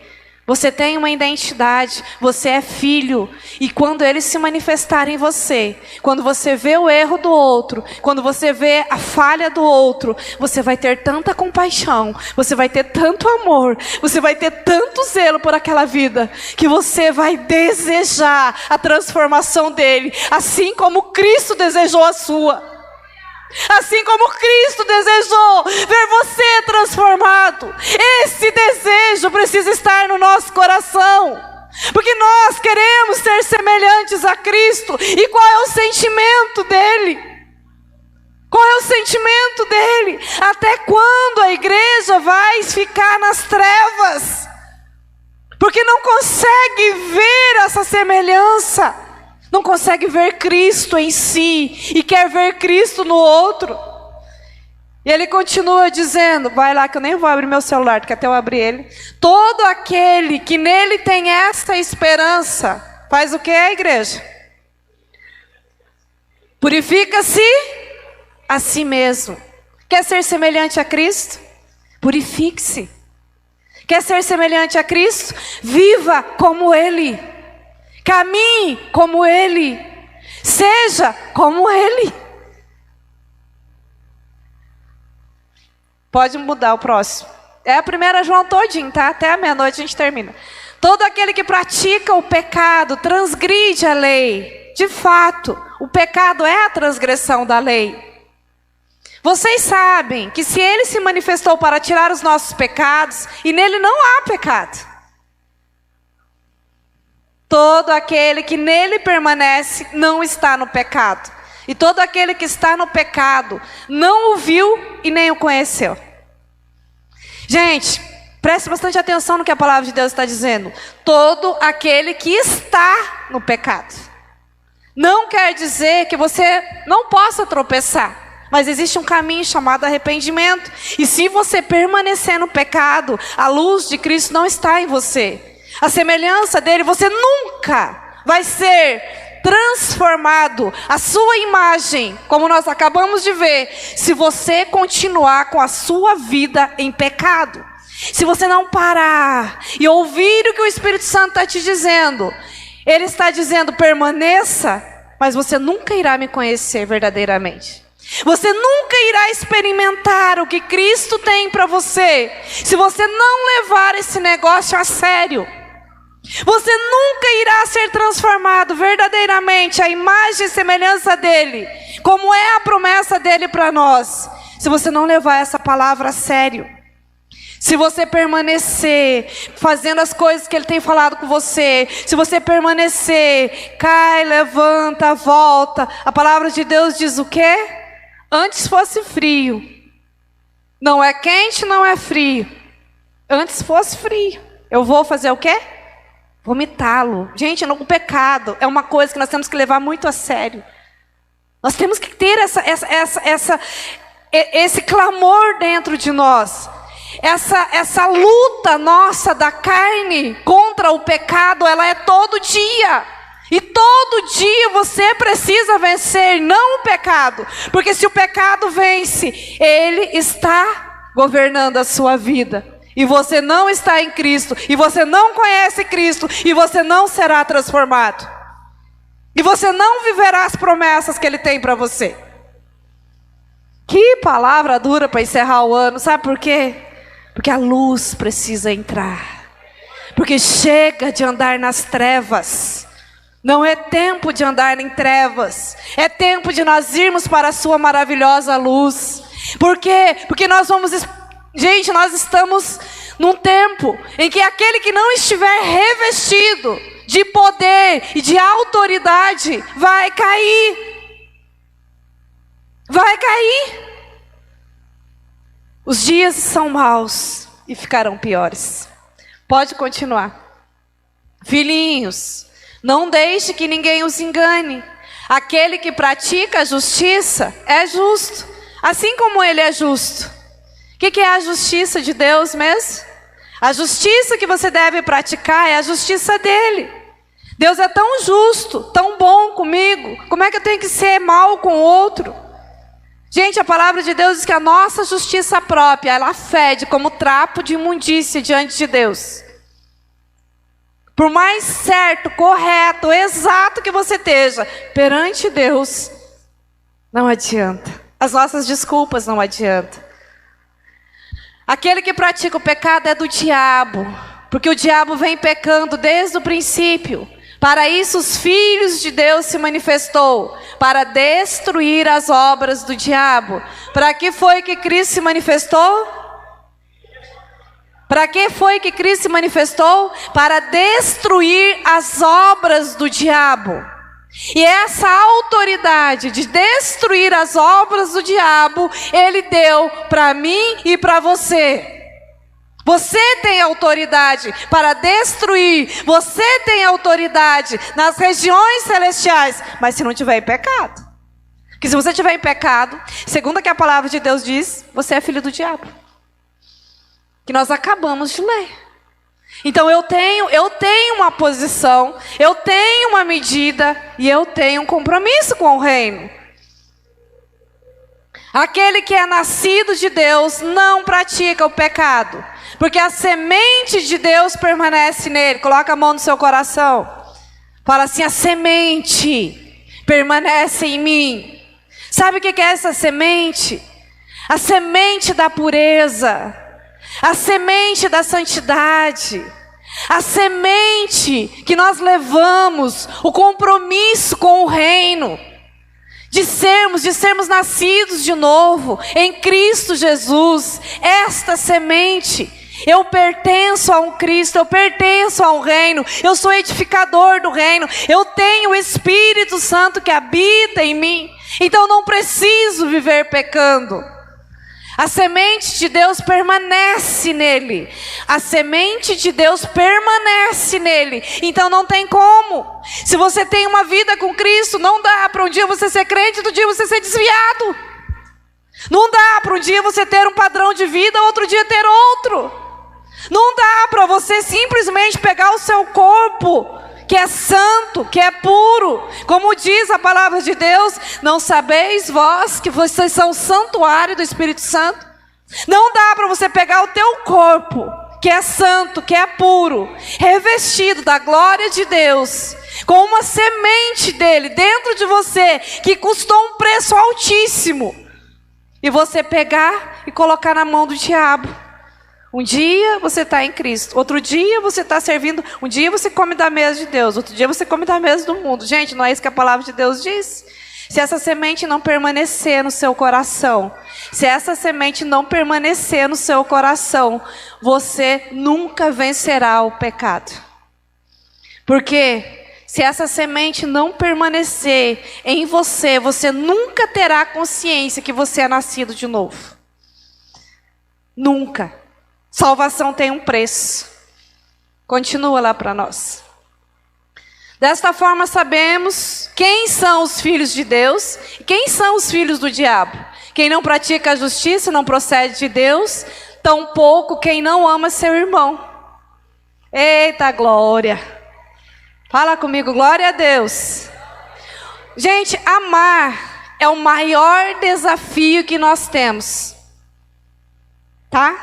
[SPEAKER 3] Você tem uma identidade, você é filho. E quando ele se manifestar em você, quando você vê o erro do outro, quando você vê a falha do outro, você vai ter tanta compaixão, você vai ter tanto amor, você vai ter tanto zelo por aquela vida, que você vai desejar a transformação dele, assim como Cristo desejou a sua. Assim como Cristo desejou ver você transformado. Esse desejo precisa estar no nosso coração, porque nós queremos ser semelhantes a Cristo. E qual é o sentimento dele? Qual é o sentimento dele? Até quando a igreja vai ficar nas trevas? Porque não consegue ver essa semelhança, não consegue ver Cristo em si e quer ver Cristo no outro. E ele continua dizendo, vai lá que eu nem vou abrir meu celular, porque até eu abri ele. Todo aquele que nele tem esta esperança, faz o que, igreja? Purifica-se a si mesmo. Quer ser semelhante a Cristo? Purifique-se. Quer ser semelhante a Cristo? Viva como Ele. Caminhe como Ele, seja como Ele. Pode mudar o próximo. É a 1 João todinho, tá? Até a meia-noite a gente termina. Todo aquele que pratica o pecado transgride a lei. De fato, o pecado é a transgressão da lei. Vocês sabem que se Ele se manifestou para tirar os nossos pecados, e nele não há pecado. Todo aquele que nele permanece não está no pecado. E todo aquele que está no pecado não o viu e nem o conheceu. Gente, preste bastante atenção no que a palavra de Deus está dizendo. Todo aquele que está no pecado. Não quer dizer que você não possa tropeçar, mas existe um caminho chamado arrependimento. E se você permanecer no pecado, a luz de Cristo não está em você. A semelhança dele, você nunca vai ser transformado. A sua imagem, como nós acabamos de ver, se você continuar com a sua vida em pecado. Se você não parar e ouvir o que o Espírito Santo está te dizendo, ele está dizendo, permaneça, mas você nunca irá me conhecer verdadeiramente. Você nunca irá experimentar o que Cristo tem para você, se você não levar esse negócio a sério. Você nunca irá ser transformado verdadeiramente à imagem e semelhança dele, como é a promessa dele para nós, se você não levar essa palavra a sério. Se você permanecer fazendo as coisas que ele tem falado com você, se você permanecer, cai, levanta, volta, a palavra de Deus diz o quê? Antes fosse frio, Não é quente, não é frio. Antes fosse frio. Eu vou fazer o quê? Vomitá-lo. Gente, o pecado é uma coisa que nós temos que levar muito a sério. Nós temos que ter esse clamor dentro de nós. Essa luta nossa da carne contra o pecado, ela é todo dia. E todo dia você precisa vencer, não o pecado. Porque se o pecado vence, ele está governando a sua vida. E você não está em Cristo. E você não conhece Cristo. E você não será transformado. E você não viverá as promessas que Ele tem para você. Que palavra dura para encerrar o ano. Sabe por quê? Porque a luz precisa entrar. Porque chega de andar nas trevas. Não é tempo de andar em trevas. É tempo de nós irmos para a sua maravilhosa luz. Por quê? Porque nós vamos... Gente, nós estamos num tempo em que aquele que não estiver revestido de poder e de autoridade vai cair. Vai cair. Os dias são maus e ficarão piores. Pode continuar. Filhinhos, não deixe que ninguém os engane. Aquele que pratica a justiça é justo, assim como ele é justo. O que é a justiça de Deus mesmo? A justiça que você deve praticar é a justiça dele. Deus é tão justo, tão bom comigo. Como é que eu tenho que ser mal com o outro? Gente, a palavra de Deus diz que a nossa justiça própria, ela fede como trapo de imundícia diante de Deus. Por mais certo, correto, exato que você esteja, perante Deus, não adianta. As nossas desculpas não adiantam. Aquele que pratica o pecado é do diabo, porque o diabo vem pecando desde o princípio. Para isso os filhos de Deus se manifestou, para destruir as obras do diabo. Para que foi que Cristo se manifestou? Para que foi que Cristo se manifestou? Para destruir as obras do diabo. E essa autoridade de destruir as obras do diabo, Ele deu para mim e para você. Você tem autoridade para destruir, você tem autoridade nas regiões celestiais, mas se não tiver em pecado. Porque se você tiver em pecado, segundo o que a palavra de Deus diz, você é filho do diabo. Que nós acabamos de ler. Então eu tenho uma posição, eu tenho uma medida e eu tenho um compromisso com o reino. Aquele que é nascido de Deus não pratica o pecado, porque a semente de Deus permanece nele. Coloca a mão no seu coração. Fala assim: a semente permanece em mim. Sabe o que é essa semente? A semente da pureza. A semente da santidade, a semente que nós levamos, o compromisso com o reino, de sermos nascidos de novo, em Cristo Jesus. Esta semente, eu pertenço a um Cristo, eu pertenço a um reino, eu sou edificador do reino, eu tenho o Espírito Santo que habita em mim, então eu não preciso viver pecando. A semente de Deus permanece nele. A semente de Deus permanece nele. Então não tem como. Se você tem uma vida com Cristo, não dá para um dia você ser crente, outro dia você ser desviado. Não dá para um dia você ter um padrão de vida, outro dia ter outro. Não dá para você simplesmente pegar o seu corpo, que é santo, que é puro, como diz a palavra de Deus: não sabeis vós que vocês são o santuário do Espírito Santo? Não dá para você pegar o teu corpo, que é santo, que é puro, revestido da glória de Deus, com uma semente dele dentro de você, que custou um preço altíssimo, e você pegar e colocar na mão do diabo. Um dia você está em Cristo, outro dia você está servindo, um dia você come da mesa de Deus, outro dia você come da mesa do mundo. Gente, não é isso que a palavra de Deus diz? Se essa semente não permanecer no seu coração, se essa semente não permanecer no seu coração, você nunca vencerá o pecado. Porque se essa semente não permanecer em você, você nunca terá consciência que você é nascido de novo. Nunca. Salvação tem um preço. Continua lá para nós. Desta forma sabemos quem são os filhos de Deus e quem são os filhos do diabo. Quem não pratica a justiça não procede de Deus, tampouco quem não ama seu irmão. Eita glória! Fala comigo, glória a Deus. Gente, amar é o maior desafio que nós temos. Tá?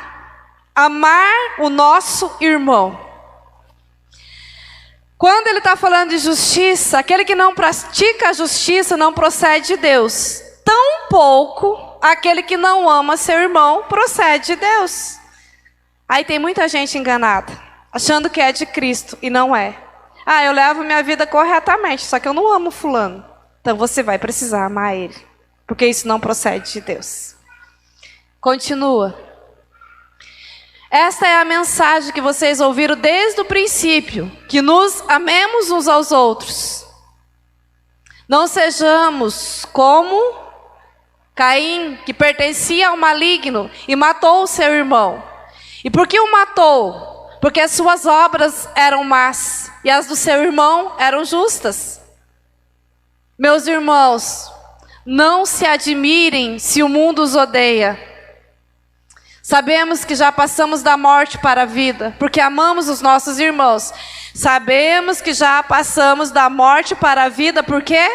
[SPEAKER 3] Amar o nosso irmão. Quando ele está falando de justiça, aquele que não pratica a justiça não procede de Deus. Tampouco aquele que não ama seu irmão procede de Deus. Aí tem muita gente enganada, achando que é de Cristo e não é. Ah, eu levo minha vida corretamente, só que eu não amo fulano. Então você vai precisar amar ele, porque isso não procede de Deus. Continua. Esta é a mensagem que vocês ouviram desde o princípio, que nos amemos uns aos outros. Não sejamos como Caim, que pertencia ao maligno e matou o seu irmão. E por que o matou? Porque as suas obras eram más e as do seu irmão eram justas. Meus irmãos, não se admirem se o mundo os odeia. Sabemos que já passamos da morte para a vida, porque amamos os nossos irmãos. Sabemos que já passamos da morte para a vida, por quê?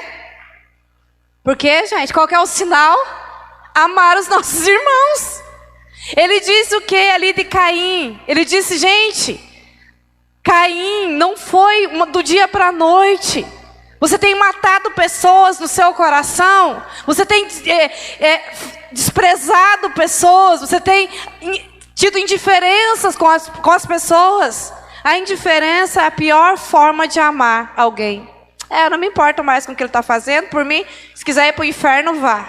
[SPEAKER 3] Porque, gente, qual que é o sinal? Amar os nossos irmãos. Ele disse o que ali de Caim? Ele disse, gente, Caim não foi do dia para a noite. Você tem matado pessoas no seu coração. Você tem desprezado pessoas. Você tem tido indiferenças com as pessoas. A indiferença é a pior forma de amar alguém. Eu não me importo mais com o que ele está fazendo. Por mim, se quiser ir para o inferno, vá.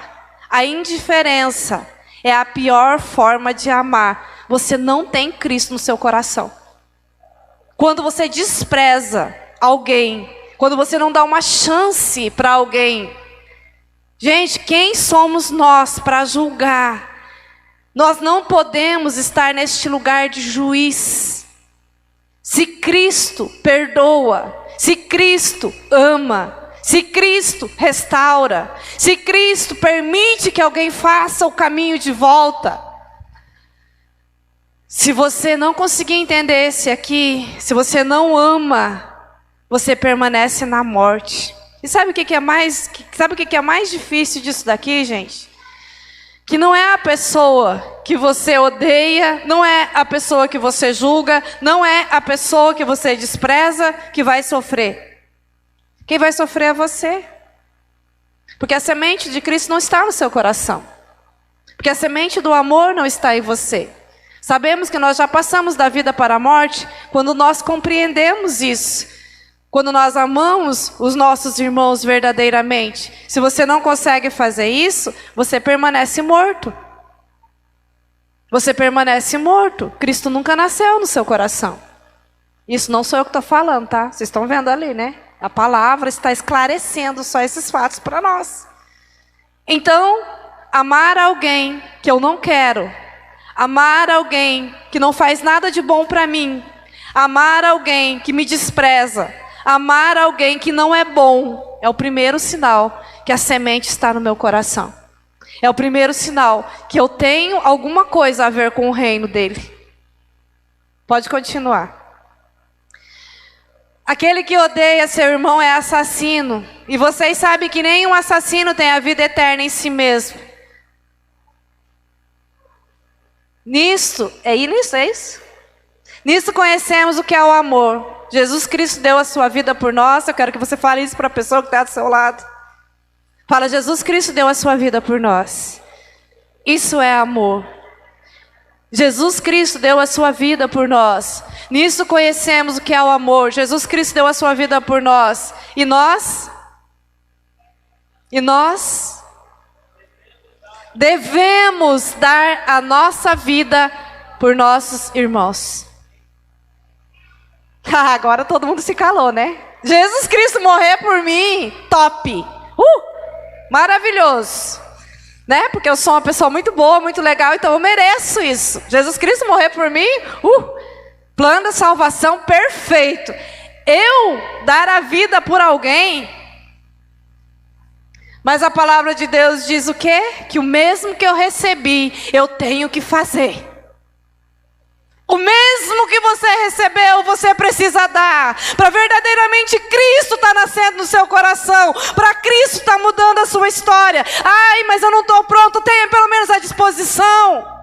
[SPEAKER 3] A indiferença é a pior forma de amar. Você não tem Cristo no seu coração. Quando você despreza alguém, quando você não dá uma chance para alguém. Gente, quem somos nós para julgar? Nós não podemos estar neste lugar de juiz. Se Cristo perdoa, se Cristo ama, se Cristo restaura, se Cristo permite que alguém faça o caminho de volta. Se você não conseguir entender esse aqui, se você não ama, você permanece na morte. E sabe o que é mais difícil disso daqui, gente? Que não é a pessoa que você odeia, não é a pessoa que você julga, não é a pessoa que você despreza que vai sofrer. Quem vai sofrer é você. Porque a semente de Cristo não está no seu coração. Porque a semente do amor não está em você. Sabemos que nós já passamos da vida para a morte quando nós compreendemos isso. Quando nós amamos os nossos irmãos verdadeiramente. Se você não consegue fazer isso, você permanece morto. Você permanece morto. Cristo nunca nasceu no seu coração. Isso não sou eu que estou falando, tá? Vocês estão vendo ali, né? A palavra está esclarecendo só esses fatos para nós. Então, amar alguém que eu não quero, amar alguém que não faz nada de bom para mim, amar alguém que me despreza, amar alguém que não é bom, é o primeiro sinal que a semente está no meu coração. É o primeiro sinal que eu tenho alguma coisa a ver com o reino dele. Pode continuar. Aquele que odeia seu irmão é assassino. E vocês sabem que nenhum assassino tem a vida eterna em si mesmo. Nisso, é isso? Nisso conhecemos o que é o amor. Jesus Cristo deu a sua vida por nós. Eu quero que você fale isso para a pessoa que está do seu lado. Fala, Jesus Cristo deu a sua vida por nós. Isso é amor. Jesus Cristo deu a sua vida por nós. Nisso conhecemos o que é o amor. Jesus Cristo deu a sua vida por nós. E nós devemos dar a nossa vida por nossos irmãos. Agora todo mundo se calou, né? Jesus Cristo morrer por mim, top! Maravilhoso! né? Porque eu sou uma pessoa muito boa, muito legal, então eu mereço isso. Jesus Cristo morrer por mim, plano da salvação perfeito. Eu dar a vida por alguém, mas a palavra de Deus diz o quê? Que o mesmo que eu recebi, eu tenho que fazer. O mesmo que você recebeu, você precisa dar. Para verdadeiramente Cristo estar nascendo no seu coração. Para Cristo estar mudando a sua história. Ai, mas eu não estou pronto. Tenha pelo menos a disposição.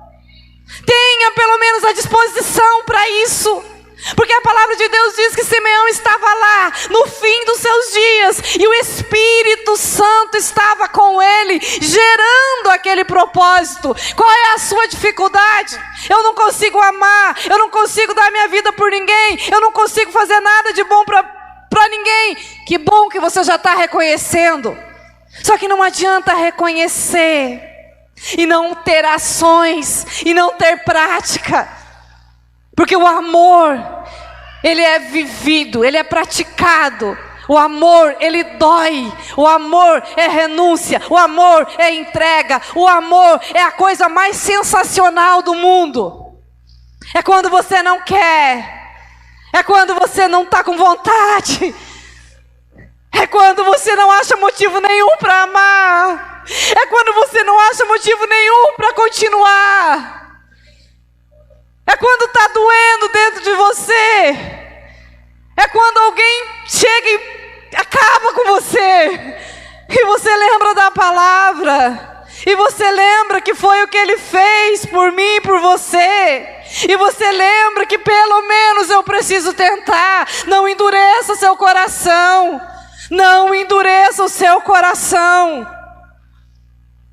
[SPEAKER 3] Tenha pelo menos a disposição para isso. Porque a palavra de Deus diz que Simeão estava lá no fim dos seus dias e o Espírito Santo estava com ele, gerando aquele propósito. Qual é a sua dificuldade? Eu não consigo amar, eu não consigo dar minha vida por ninguém, eu não consigo fazer nada de bom para ninguém. Que bom que você já está reconhecendo. Só que não adianta reconhecer e não ter ações e não ter prática. Porque o amor, ele é vivido, ele é praticado. O amor, ele dói. O amor é renúncia. O amor é entrega. O amor é a coisa mais sensacional do mundo. É quando você não quer. É quando você não está com vontade. É quando você não acha motivo nenhum para amar. É quando você não acha motivo nenhum para continuar. É quando está doendo dentro de você. É quando alguém chega e acaba com você. E você lembra da palavra. E você lembra que foi o que Ele fez por mim e por você. E você lembra que pelo menos eu preciso tentar. Não endureça seu coração. Não endureça o seu coração.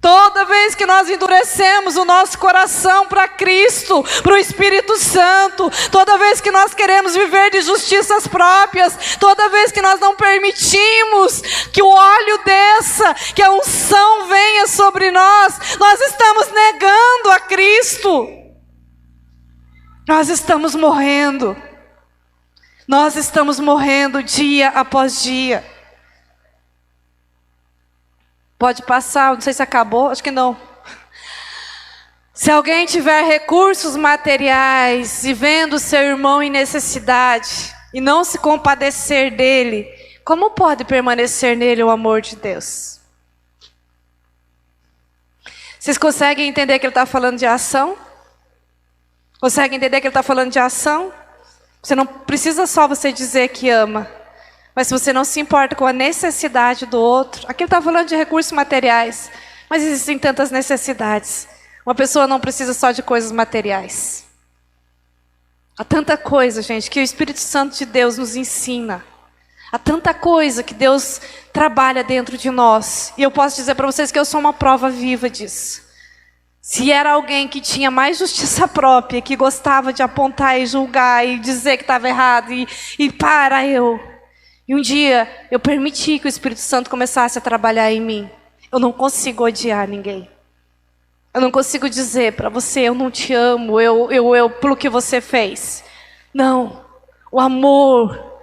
[SPEAKER 3] Toda vez que nós endurecemos o nosso coração para Cristo, para o Espírito Santo, toda vez que nós queremos viver de justiças próprias, toda vez que nós não permitimos que o óleo desça, que a unção venha sobre nós, nós estamos negando a Cristo. Nós estamos morrendo. Nós estamos morrendo dia após dia. Pode passar, não sei se acabou, acho que não. Se alguém tiver recursos materiais e vendo seu irmão em necessidade e não se compadecer dele, como pode permanecer nele o amor de Deus? Vocês conseguem entender que ele está falando de ação? Conseguem entender que ele está falando de ação? Você não precisa só você dizer que ama. Mas se você não se importa com a necessidade do outro, aqui ele está falando de recursos materiais, mas existem tantas necessidades. Uma pessoa não precisa só de coisas materiais. Há tanta coisa, gente, que o Espírito Santo de Deus nos ensina. Há tanta coisa que Deus trabalha dentro de nós. E eu posso dizer para vocês que eu sou uma prova viva disso. Se era alguém que tinha mais justiça própria, que gostava de apontar e julgar e dizer que estava errado E um dia eu permiti que o Espírito Santo começasse a trabalhar em mim. Eu não consigo odiar ninguém. Eu não consigo dizer para você, eu não te amo, eu pelo que você fez. Não, o amor,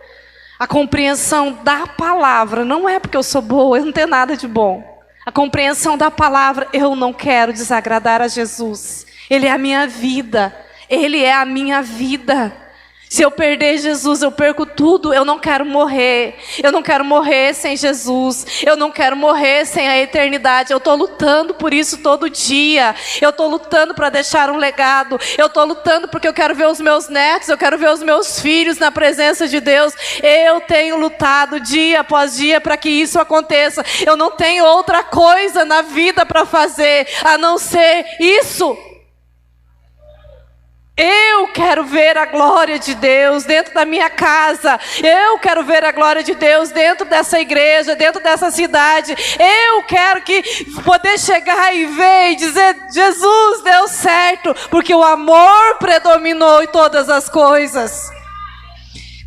[SPEAKER 3] a compreensão da palavra, não é porque eu sou boa, eu não tenho nada de bom. A compreensão da palavra, eu não quero desagradar a Jesus. Ele é a minha vida, Ele é a minha vida. Se eu perder Jesus, eu perco tudo. Eu não quero morrer. Eu não quero morrer sem Jesus. Eu não quero morrer sem a eternidade. Eu estou lutando por isso todo dia. Eu estou lutando para deixar um legado. Eu estou lutando porque eu quero ver os meus netos. Eu quero ver os meus filhos na presença de Deus. Eu tenho lutado dia após dia para que isso aconteça. Eu não tenho outra coisa na vida para fazer a não ser isso. Eu quero ver a glória de Deus dentro da minha casa. Eu quero ver a glória de Deus dentro dessa igreja, dentro dessa cidade. Eu quero poder chegar e ver e dizer, Jesus deu certo, porque o amor predominou em todas as coisas.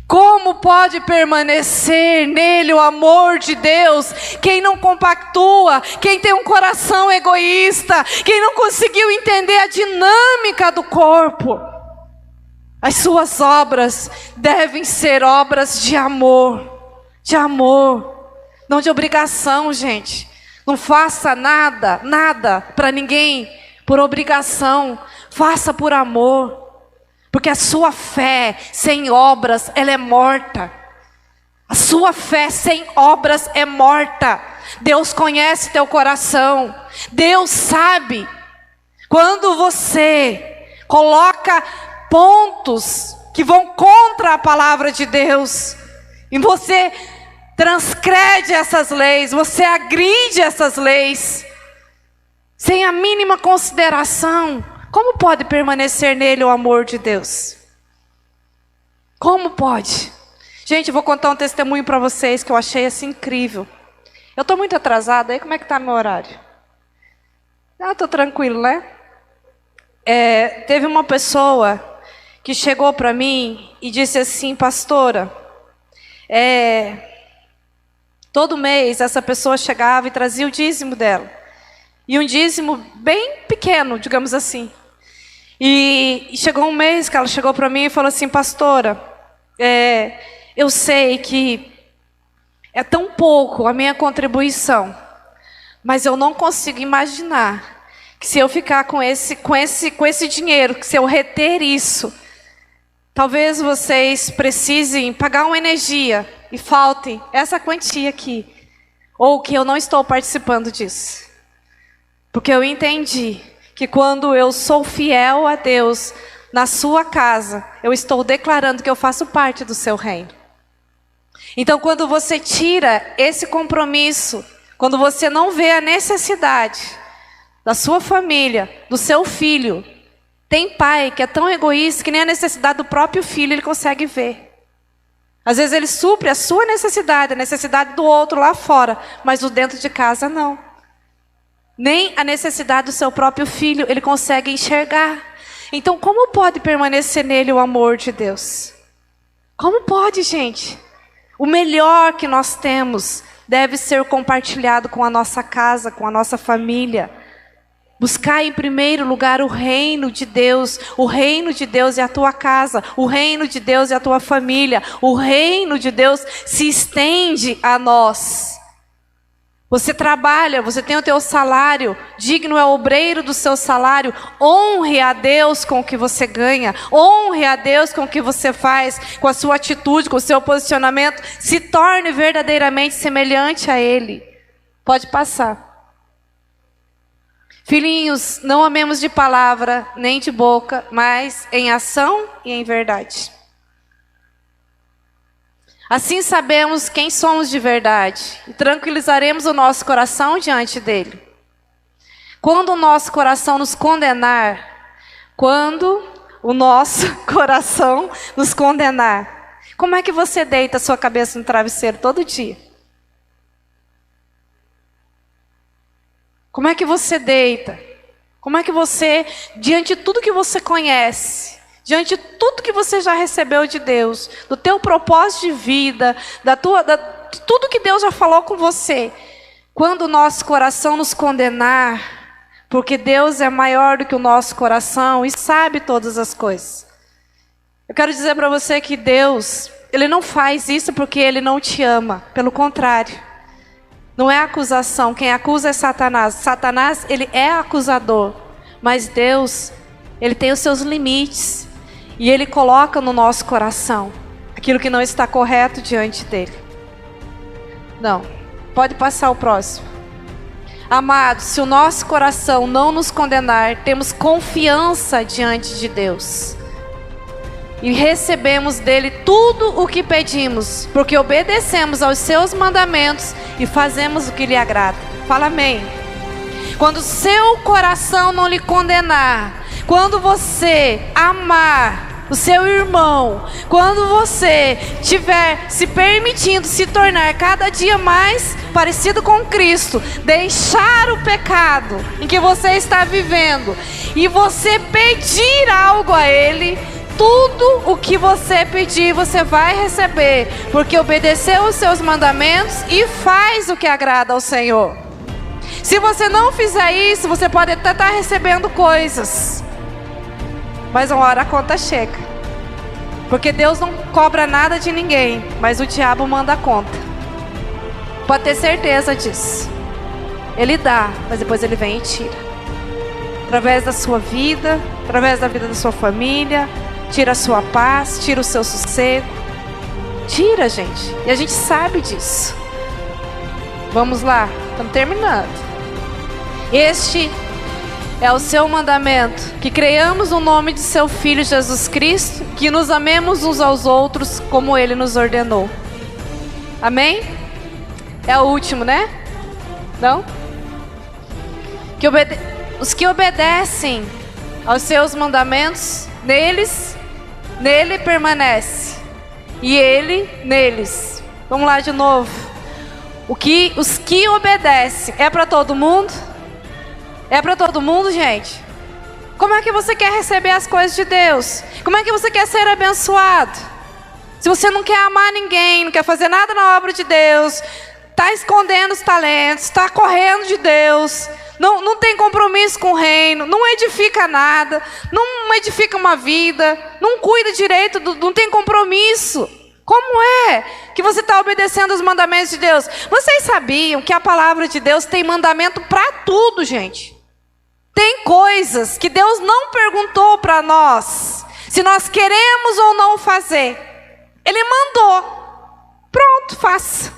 [SPEAKER 3] Como pode permanecer nele o amor de Deus? Quem não compactua, quem tem um coração egoísta, quem não conseguiu entender a dinâmica do corpo. As suas obras devem ser obras de amor, não de obrigação, gente. Não faça nada, nada para ninguém por obrigação. Faça por amor. Porque a sua fé sem obras, ela é morta. A sua fé sem obras é morta. Deus conhece teu coração. Deus sabe. Quando você coloca pontos que vão contra a palavra de Deus, e você transgrede essas leis, você agride essas leis, sem a mínima consideração, como pode permanecer nele o amor de Deus? Como pode? Gente, eu vou contar um testemunho para vocês que eu achei assim incrível. Eu estou muito atrasada, aí como é que está meu horário? Estou tranquilo, né? Teve uma pessoa que chegou para mim e disse assim: pastora, todo mês essa pessoa chegava e trazia o dízimo dela. E um dízimo bem pequeno, digamos assim. E chegou um mês que ela chegou para mim e falou assim: pastora, eu sei que é tão pouco a minha contribuição, mas eu não consigo imaginar que se eu ficar com esse dinheiro, que se eu reter isso, talvez vocês precisem pagar uma energia e faltem essa quantia aqui, ou que eu não estou participando disso. Porque eu entendi que quando eu sou fiel a Deus na sua casa, eu estou declarando que eu faço parte do seu reino. Então, quando você tira esse compromisso, quando você não vê a necessidade da sua família, do seu filho, tem pai que é tão egoísta que nem a necessidade do próprio filho ele consegue ver. Às vezes ele supre a sua necessidade, a necessidade do outro lá fora, mas o dentro de casa não. Nem a necessidade do seu próprio filho ele consegue enxergar. Então, como pode permanecer nele o amor de Deus? Como pode, gente? O melhor que nós temos deve ser compartilhado com a nossa casa, com a nossa família. Buscar em primeiro lugar o reino de Deus. O reino de Deus é a tua casa. O reino de Deus é a tua família. O reino de Deus se estende a nós. Você trabalha, você tem o teu salário, digno é o obreiro do seu salário. Honre a Deus com o que você ganha, honre a Deus com o que você faz, com a sua atitude, com o seu posicionamento. Se torne verdadeiramente semelhante a Ele. Pode passar. Filhinhos, não amemos de palavra, nem de boca, mas em ação e em verdade. Assim sabemos quem somos de verdade e tranquilizaremos o nosso coração diante dele. Quando o nosso coração nos condenar, como é que você deita a sua cabeça no travesseiro todo dia? Como é que você deita? Como é que você, diante de tudo que você conhece, diante de tudo que você já recebeu de Deus, do teu propósito de vida, de tudo que Deus já falou com você, quando o nosso coração nos condenar, porque Deus é maior do que o nosso coração e sabe todas as coisas. Eu quero dizer para você que Deus, Ele não faz isso porque Ele não te ama, pelo contrário. Não é acusação, quem acusa é Satanás. Satanás, ele é acusador, mas Deus, Ele tem os seus limites. E Ele coloca no nosso coração aquilo que não está correto diante dEle. Não, pode passar o próximo. Amados, se o nosso coração não nos condenar, temos confiança diante de Deus. E recebemos dEle tudo o que pedimos, porque obedecemos aos seus mandamentos e fazemos o que lhe agrada. Fala amém. Quando o seu coração não lhe condenar, quando você amar o seu irmão, quando você estiver se permitindo se tornar cada dia mais parecido com Cristo, deixar o pecado em que você está vivendo e você pedir algo a Ele, tudo o que você pedir você vai receber, porque obedeceu os seus mandamentos e faz o que agrada ao Senhor. Se você não fizer isso, você pode até estar recebendo coisas, mas uma hora a conta chega. Porque Deus não cobra nada de ninguém, mas o diabo manda a conta. Pode ter certeza disso. Ele dá, mas depois Ele vem e tira. Através da sua vida, através da vida da sua família, tira a sua paz, tira o seu sossego. Tira, gente. E a gente sabe disso. Vamos lá, estamos terminando. Este é o seu mandamento, que creiamos no nome de seu Filho Jesus Cristo, que nos amemos uns aos outros como Ele nos ordenou. Amém? É o último, né? Não? Os que obedecem aos seus mandamentos, nele permanece. E Ele neles. Vamos lá de novo. Os que obedecem, é para todo mundo? É para todo mundo, gente? Como é que você quer receber as coisas de Deus? Como é que você quer ser abençoado? Se você não quer amar ninguém, não quer fazer nada na obra de Deus, está escondendo os talentos, está correndo de Deus, não tem compromisso com o reino, não edifica nada, não edifica uma vida, não cuida direito, não tem compromisso. Como é que você está obedecendo os mandamentos de Deus? Vocês sabiam que a palavra de Deus tem mandamento para tudo, gente? Tem coisas que Deus não perguntou para nós se nós queremos ou não fazer. Ele mandou. Pronto, faça.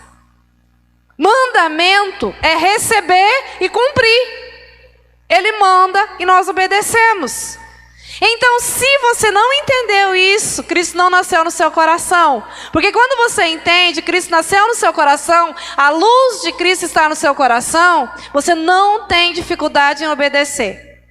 [SPEAKER 3] Mandamento é receber e cumprir. Ele manda e nós obedecemos. Então, se você não entendeu isso, Cristo não nasceu no seu coração. Porque quando você entende, Cristo nasceu no seu coração, a luz de Cristo está no seu coração, você não tem dificuldade em obedecer.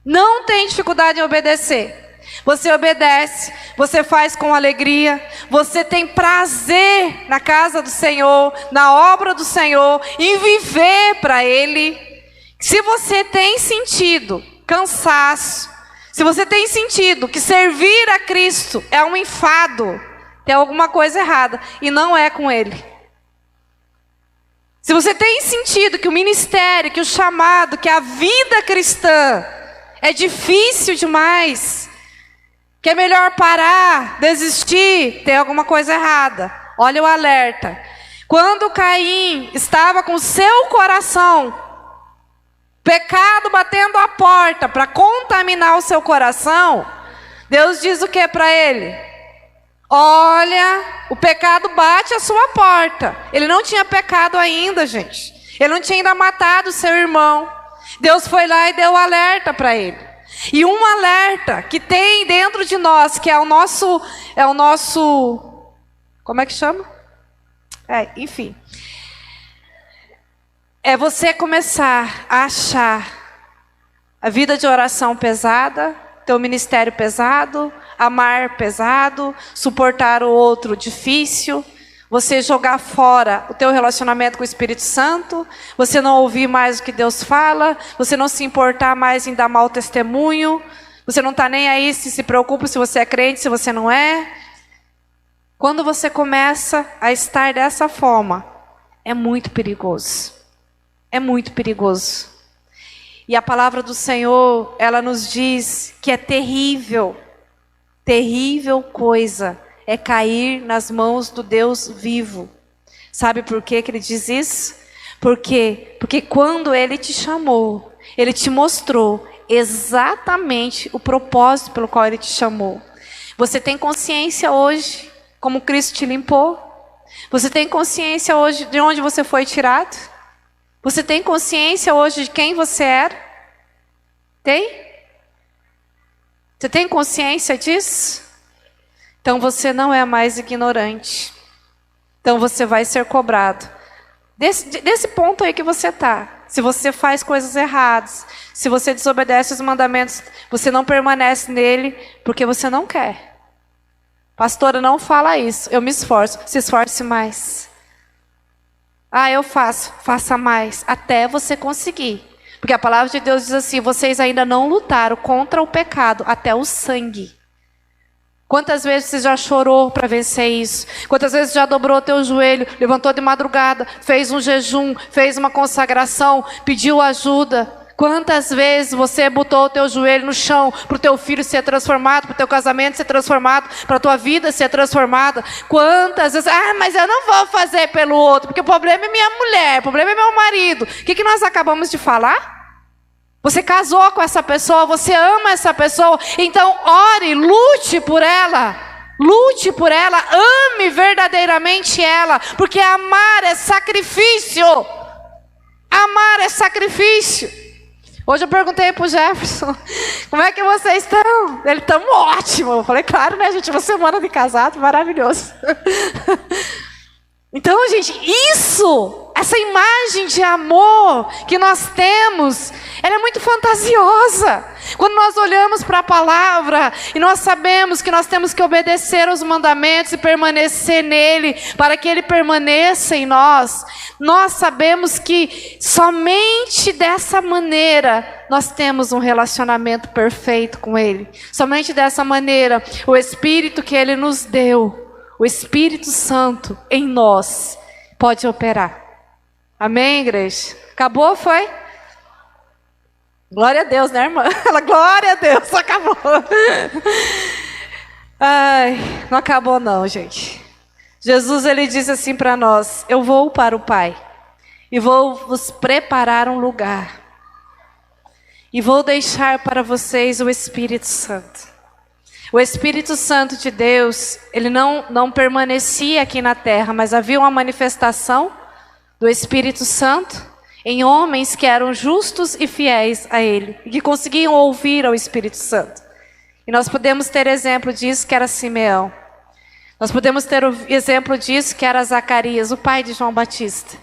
[SPEAKER 3] Não tem dificuldade em obedecer. Você obedece, você faz com alegria, você tem prazer na casa do Senhor, na obra do Senhor, em viver para Ele. Se você tem sentido cansaço, se você tem sentido que servir a Cristo é um enfado, tem alguma coisa errada, e não é com Ele. Se você tem sentido que o ministério, que o chamado, que a vida cristã é difícil demais, que é melhor parar, desistir, tem alguma coisa errada. Olha o alerta. Quando Caim estava com seu coração, pecado batendo a porta para contaminar o seu coração, Deus diz o que para ele? Olha, o pecado bate a sua porta. Ele não tinha pecado ainda, gente. Ele não tinha ainda matado o seu irmão. Deus foi lá e deu o alerta para ele. E um alerta que tem dentro de nós, que é o nosso, como é que chama? Enfim. É você começar a achar a vida de oração pesada, teu ministério pesado, amar pesado, suportar o outro difícil, você jogar fora o teu relacionamento com o Espírito Santo, você não ouvir mais o que Deus fala, você não se importar mais em dar mau testemunho, você não está nem aí se preocupa se você é crente, se você não é. Quando você começa a estar dessa forma, é muito perigoso. É muito perigoso. E a palavra do Senhor, ela nos diz que é terrível, terrível coisa é cair nas mãos do Deus vivo. Sabe por que ele diz isso? Porque quando Ele te chamou, Ele te mostrou exatamente o propósito pelo qual Ele te chamou. Você tem consciência hoje como Cristo te limpou? Você tem consciência hoje de onde você foi tirado? Você tem consciência hoje de quem você era? Tem? Você tem consciência disso? Então você não é mais ignorante. Então você vai ser cobrado. Desse ponto aí que você está. Se você faz coisas erradas, se você desobedece os mandamentos, você não permanece nele porque você não quer. Pastora, não fala isso. Eu me esforço. Se esforce mais. Eu faça mais, até você conseguir. Porque a palavra de Deus diz assim, vocês ainda não lutaram contra o pecado, até o sangue. Quantas vezes você já chorou para vencer isso? Quantas vezes já dobrou o teu joelho, levantou de madrugada, fez um jejum, fez uma consagração, pediu ajuda? Quantas vezes você botou o teu joelho no chão para o teu filho ser transformado, para o teu casamento ser transformado, para a tua vida ser transformada? Quantas vezes, mas eu não vou fazer pelo outro, porque o problema é minha mulher, o problema é meu marido. O que nós acabamos de falar? Você casou com essa pessoa, você ama essa pessoa, então ore, lute por ela, ame verdadeiramente ela, porque amar é sacrifício. Amar é sacrifício. Hoje eu perguntei pro Jefferson, como é que vocês estão? Ele, estamos ótimo. Eu falei, claro, né, gente, uma semana de casado, maravilhoso. Então, gente, essa imagem de amor que nós temos, ela é muito fantasiosa. Quando nós olhamos para a palavra e nós sabemos que nós temos que obedecer aos mandamentos e permanecer nele, para que ele permaneça em nós, nós sabemos que somente dessa maneira nós temos um relacionamento perfeito com ele. Somente dessa maneira, o Espírito que ele nos deu, o Espírito Santo em nós, pode operar. Amém, igreja? Acabou, foi? Glória a Deus, né, irmã? Ela, glória a Deus, acabou. Ai, não acabou não, gente. Jesus, ele diz assim para nós, eu vou para o Pai e vou vos preparar um lugar e vou deixar para vocês o Espírito Santo. O Espírito Santo de Deus, ele não permanecia aqui na terra, mas havia uma manifestação do Espírito Santo em homens que eram justos e fiéis a ele, e que conseguiam ouvir ao Espírito Santo. E nós podemos ter exemplo disso, que era Simeão. Nós podemos ter o exemplo disso, que era Zacarias, o pai de João Batista.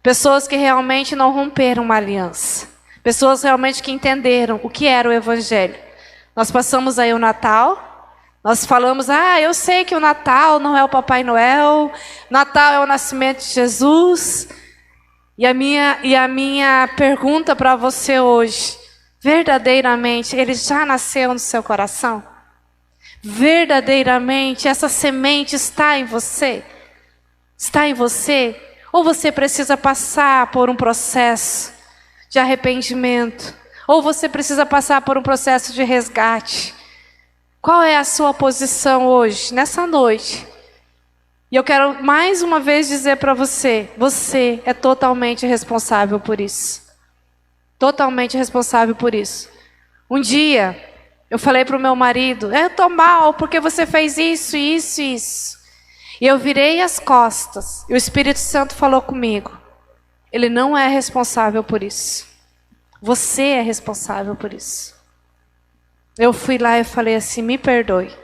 [SPEAKER 3] Pessoas que realmente não romperam uma aliança. Pessoas realmente que entenderam o que era o Evangelho. Nós passamos aí o Natal, nós falamos, eu sei que o Natal não é o Papai Noel, Natal é o nascimento de Jesus. E a minha pergunta para você hoje, verdadeiramente, ele já nasceu no seu coração? Verdadeiramente, essa semente está em você? Está em você? Ou você precisa passar por um processo de arrependimento? Ou você precisa passar por um processo de resgate? Qual é a sua posição hoje, nessa noite? E eu quero mais uma vez dizer para você, você é totalmente responsável por isso. Totalmente responsável por isso. Um dia, eu falei para o meu marido, eu estou mal porque você fez isso, isso e isso. E eu virei as costas, e o Espírito Santo falou comigo, ele não é responsável por isso. Você é responsável por isso. Eu fui lá e falei assim, me perdoe.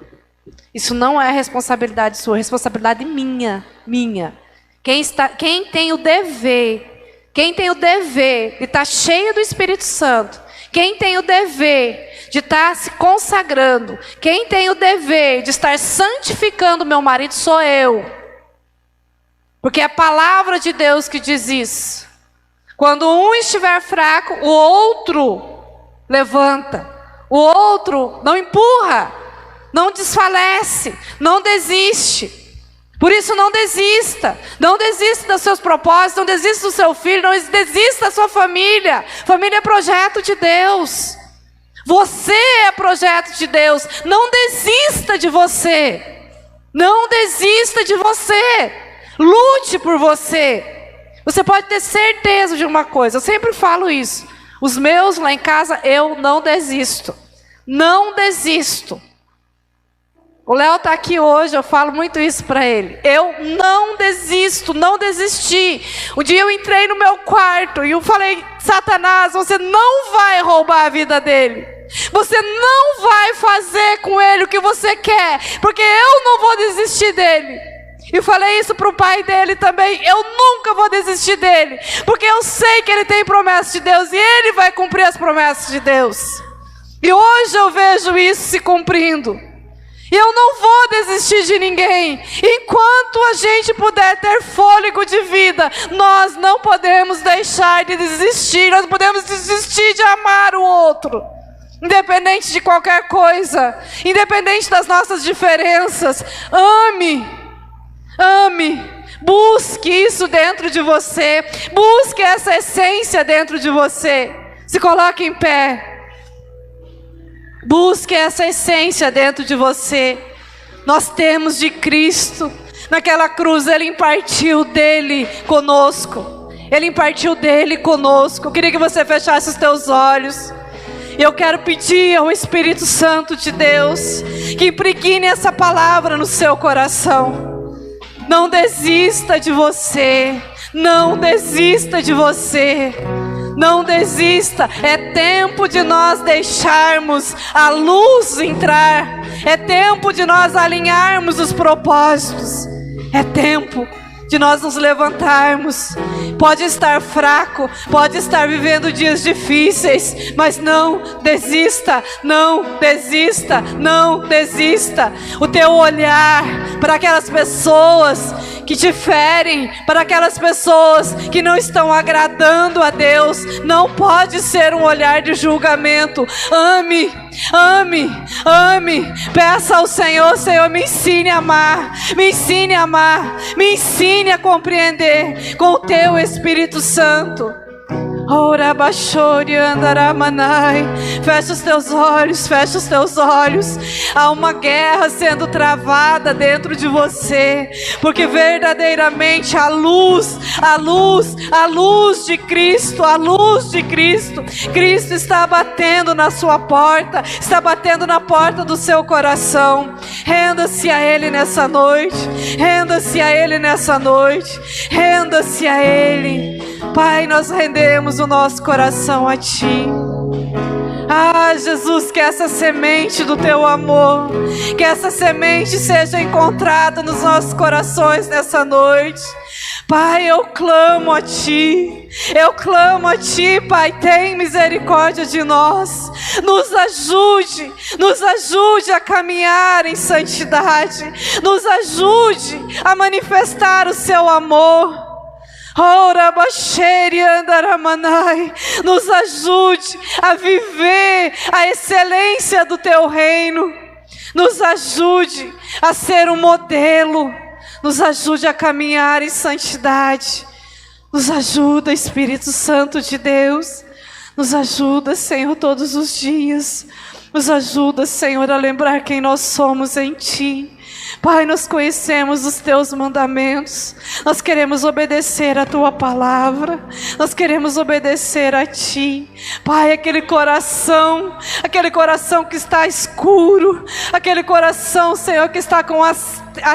[SPEAKER 3] Isso não é responsabilidade sua, é responsabilidade minha. Quem tem o dever de estar cheio do Espírito Santo, quem tem o dever de estar se consagrando, quem tem o dever de estar santificando meu marido sou eu. Porque é a palavra de Deus que diz isso. Quando um estiver fraco, o outro levanta. O outro não empurra, não desfalece, não desiste. Por isso não desista. Não desista dos seus propósitos, não desista do seu filho, não desista da sua família. Família é projeto de Deus. Você é projeto de Deus. Não desista de você. Não desista de você. Lute por você. Você pode ter certeza de uma coisa, eu sempre falo isso. Os meus lá em casa, eu não desisto. Não desisto. O Léo está aqui hoje, eu falo muito isso para ele. Eu não desisto, não desisti. Um dia eu entrei no meu quarto e eu falei, Satanás, você não vai roubar a vida dele. Você não vai fazer com ele o que você quer, porque eu não vou desistir dele. E falei isso para o pai dele também, eu nunca vou desistir dele, porque eu sei que ele tem promessas de Deus e ele vai cumprir as promessas de Deus. E hoje eu vejo isso se cumprindo. E eu não vou desistir de ninguém. Enquanto a gente puder ter fôlego de vida, nós não podemos deixar de desistir, nós podemos desistir de amar o outro. Independente de qualquer coisa, independente das nossas diferenças, ame, busque isso dentro de você, busque essa essência dentro de você. Se coloque em pé. Busque essa essência dentro de você. Nós temos de Cristo. Naquela cruz Ele impartiu dele conosco. Ele impartiu dele conosco. Eu queria que você fechasse os teus olhos. Eu quero pedir ao Espírito Santo de Deus que impregne essa palavra no seu coração. Não desista de você. Não desista de você. Não desista. É tempo de nós deixarmos a luz entrar. É tempo de nós alinharmos os propósitos. É tempo de nós nos levantarmos. Pode estar fraco, pode estar vivendo dias difíceis, mas não desista, não desista, não desista. O teu olhar para aquelas pessoas que te ferem, para aquelas pessoas que não estão agradando a Deus, não pode ser um olhar de julgamento. Ame, ame, ame. Peça ao Senhor: Senhor, me ensine a amar, me ensine a amar, me ensine a compreender com o teu Espírito Santo. Ora bachori andaramanai. Fecha os teus olhos, fecha os teus olhos. Há uma guerra sendo travada dentro de você, porque verdadeiramente a luz de Cristo, a luz de Cristo, Cristo está batendo na sua porta, está batendo na porta do seu coração. Renda-se a Ele nessa noite, renda-se a Ele nessa noite, renda-se a Ele. Pai, nós rendemos o nosso coração a Ti. Ah, Jesus, que essa semente do Teu amor, que essa semente seja encontrada nos nossos corações nessa noite. Pai, eu clamo a Ti, eu clamo a Ti, Pai, tem misericórdia de nós. Nos ajude a caminhar em santidade, nos ajude a manifestar o Seu amor. Ora bacheri andaramanai. Nos ajude a viver a excelência do Teu reino. Nos ajude a ser um modelo. Nos ajude a caminhar em santidade. Nos ajuda, Espírito Santo de Deus. Nos ajuda, Senhor, todos os dias. Nos ajuda, Senhor, a lembrar quem nós somos em Ti. Pai, nós conhecemos os Teus mandamentos, nós queremos obedecer a Tua palavra, nós queremos obedecer a Ti. Pai, aquele coração que está escuro, aquele coração, Senhor, que está com a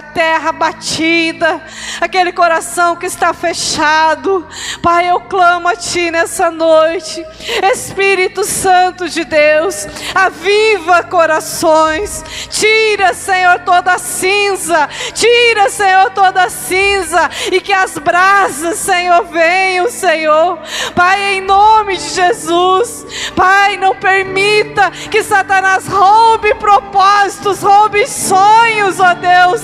[SPEAKER 3] terra batida, aquele coração que está fechado, Pai, eu clamo a Ti nessa noite. Espírito Santo de Deus, aviva corações, tira, Senhor, toda a cinza, tira, Senhor, toda a cinza, e que as brasas, Senhor, venham, Senhor. Pai, em nome de Jesus, Pai, não permita que Satanás roube propósitos, roube sonhos, ó Deus.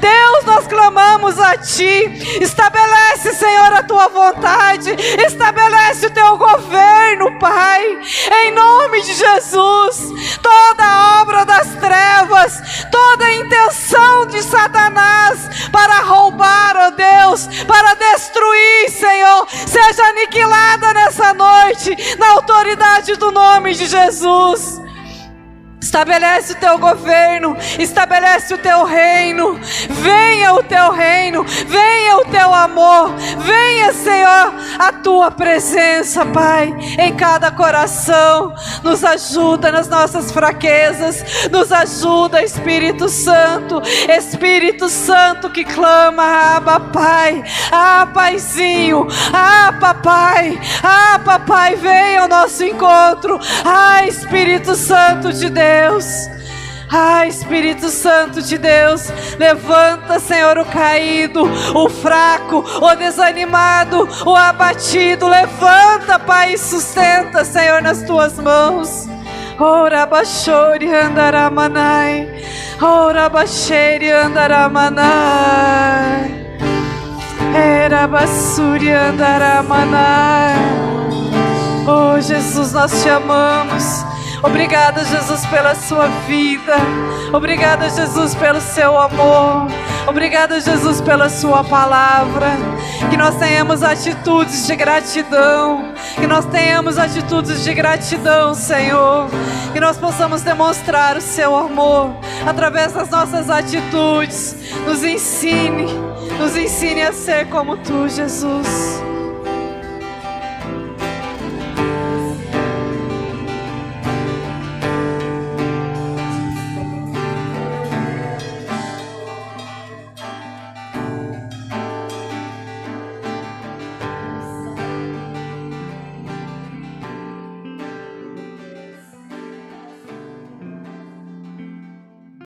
[SPEAKER 3] Deus, nós clamamos a Ti. Estabelece, Senhor, a Tua vontade, estabelece o Teu governo, Pai, em nome de Jesus. Toda obra das trevas, toda intenção de Satanás para roubar, ó Deus, para destruir, Senhor, seja aniquilada nessa noite, na autoridade do nome de Jesus. Estabelece o Teu governo, estabelece o Teu reino. Venha o Teu reino, venha o Teu amor, venha, Senhor, a Tua presença, Pai, em cada coração. Nos ajuda nas nossas fraquezas, nos ajuda, Espírito Santo que clama, Abba, Pai, ah, Paizinho, ah, Papai, venha ao nosso encontro, ah, Espírito Santo de Deus. Ah, Espírito Santo de Deus, levanta, Senhor, o caído, o fraco, o desanimado, o abatido. Levanta, Pai, e sustenta, Senhor, nas Tuas mãos. Ora bachori andaramanai, ora bacheri andaramanai, era basuri andaramanai. Oh, Jesus, nós Te amamos. Obrigada, Jesus, pela Sua vida. Obrigada, Jesus, pelo Seu amor. Obrigada, Jesus, pela sua palavra. Que nós tenhamos atitudes de gratidão. Que nós tenhamos atitudes de gratidão, Senhor. Que nós possamos demonstrar o seu amor através das nossas atitudes. Nos ensine a ser como tu, Jesus.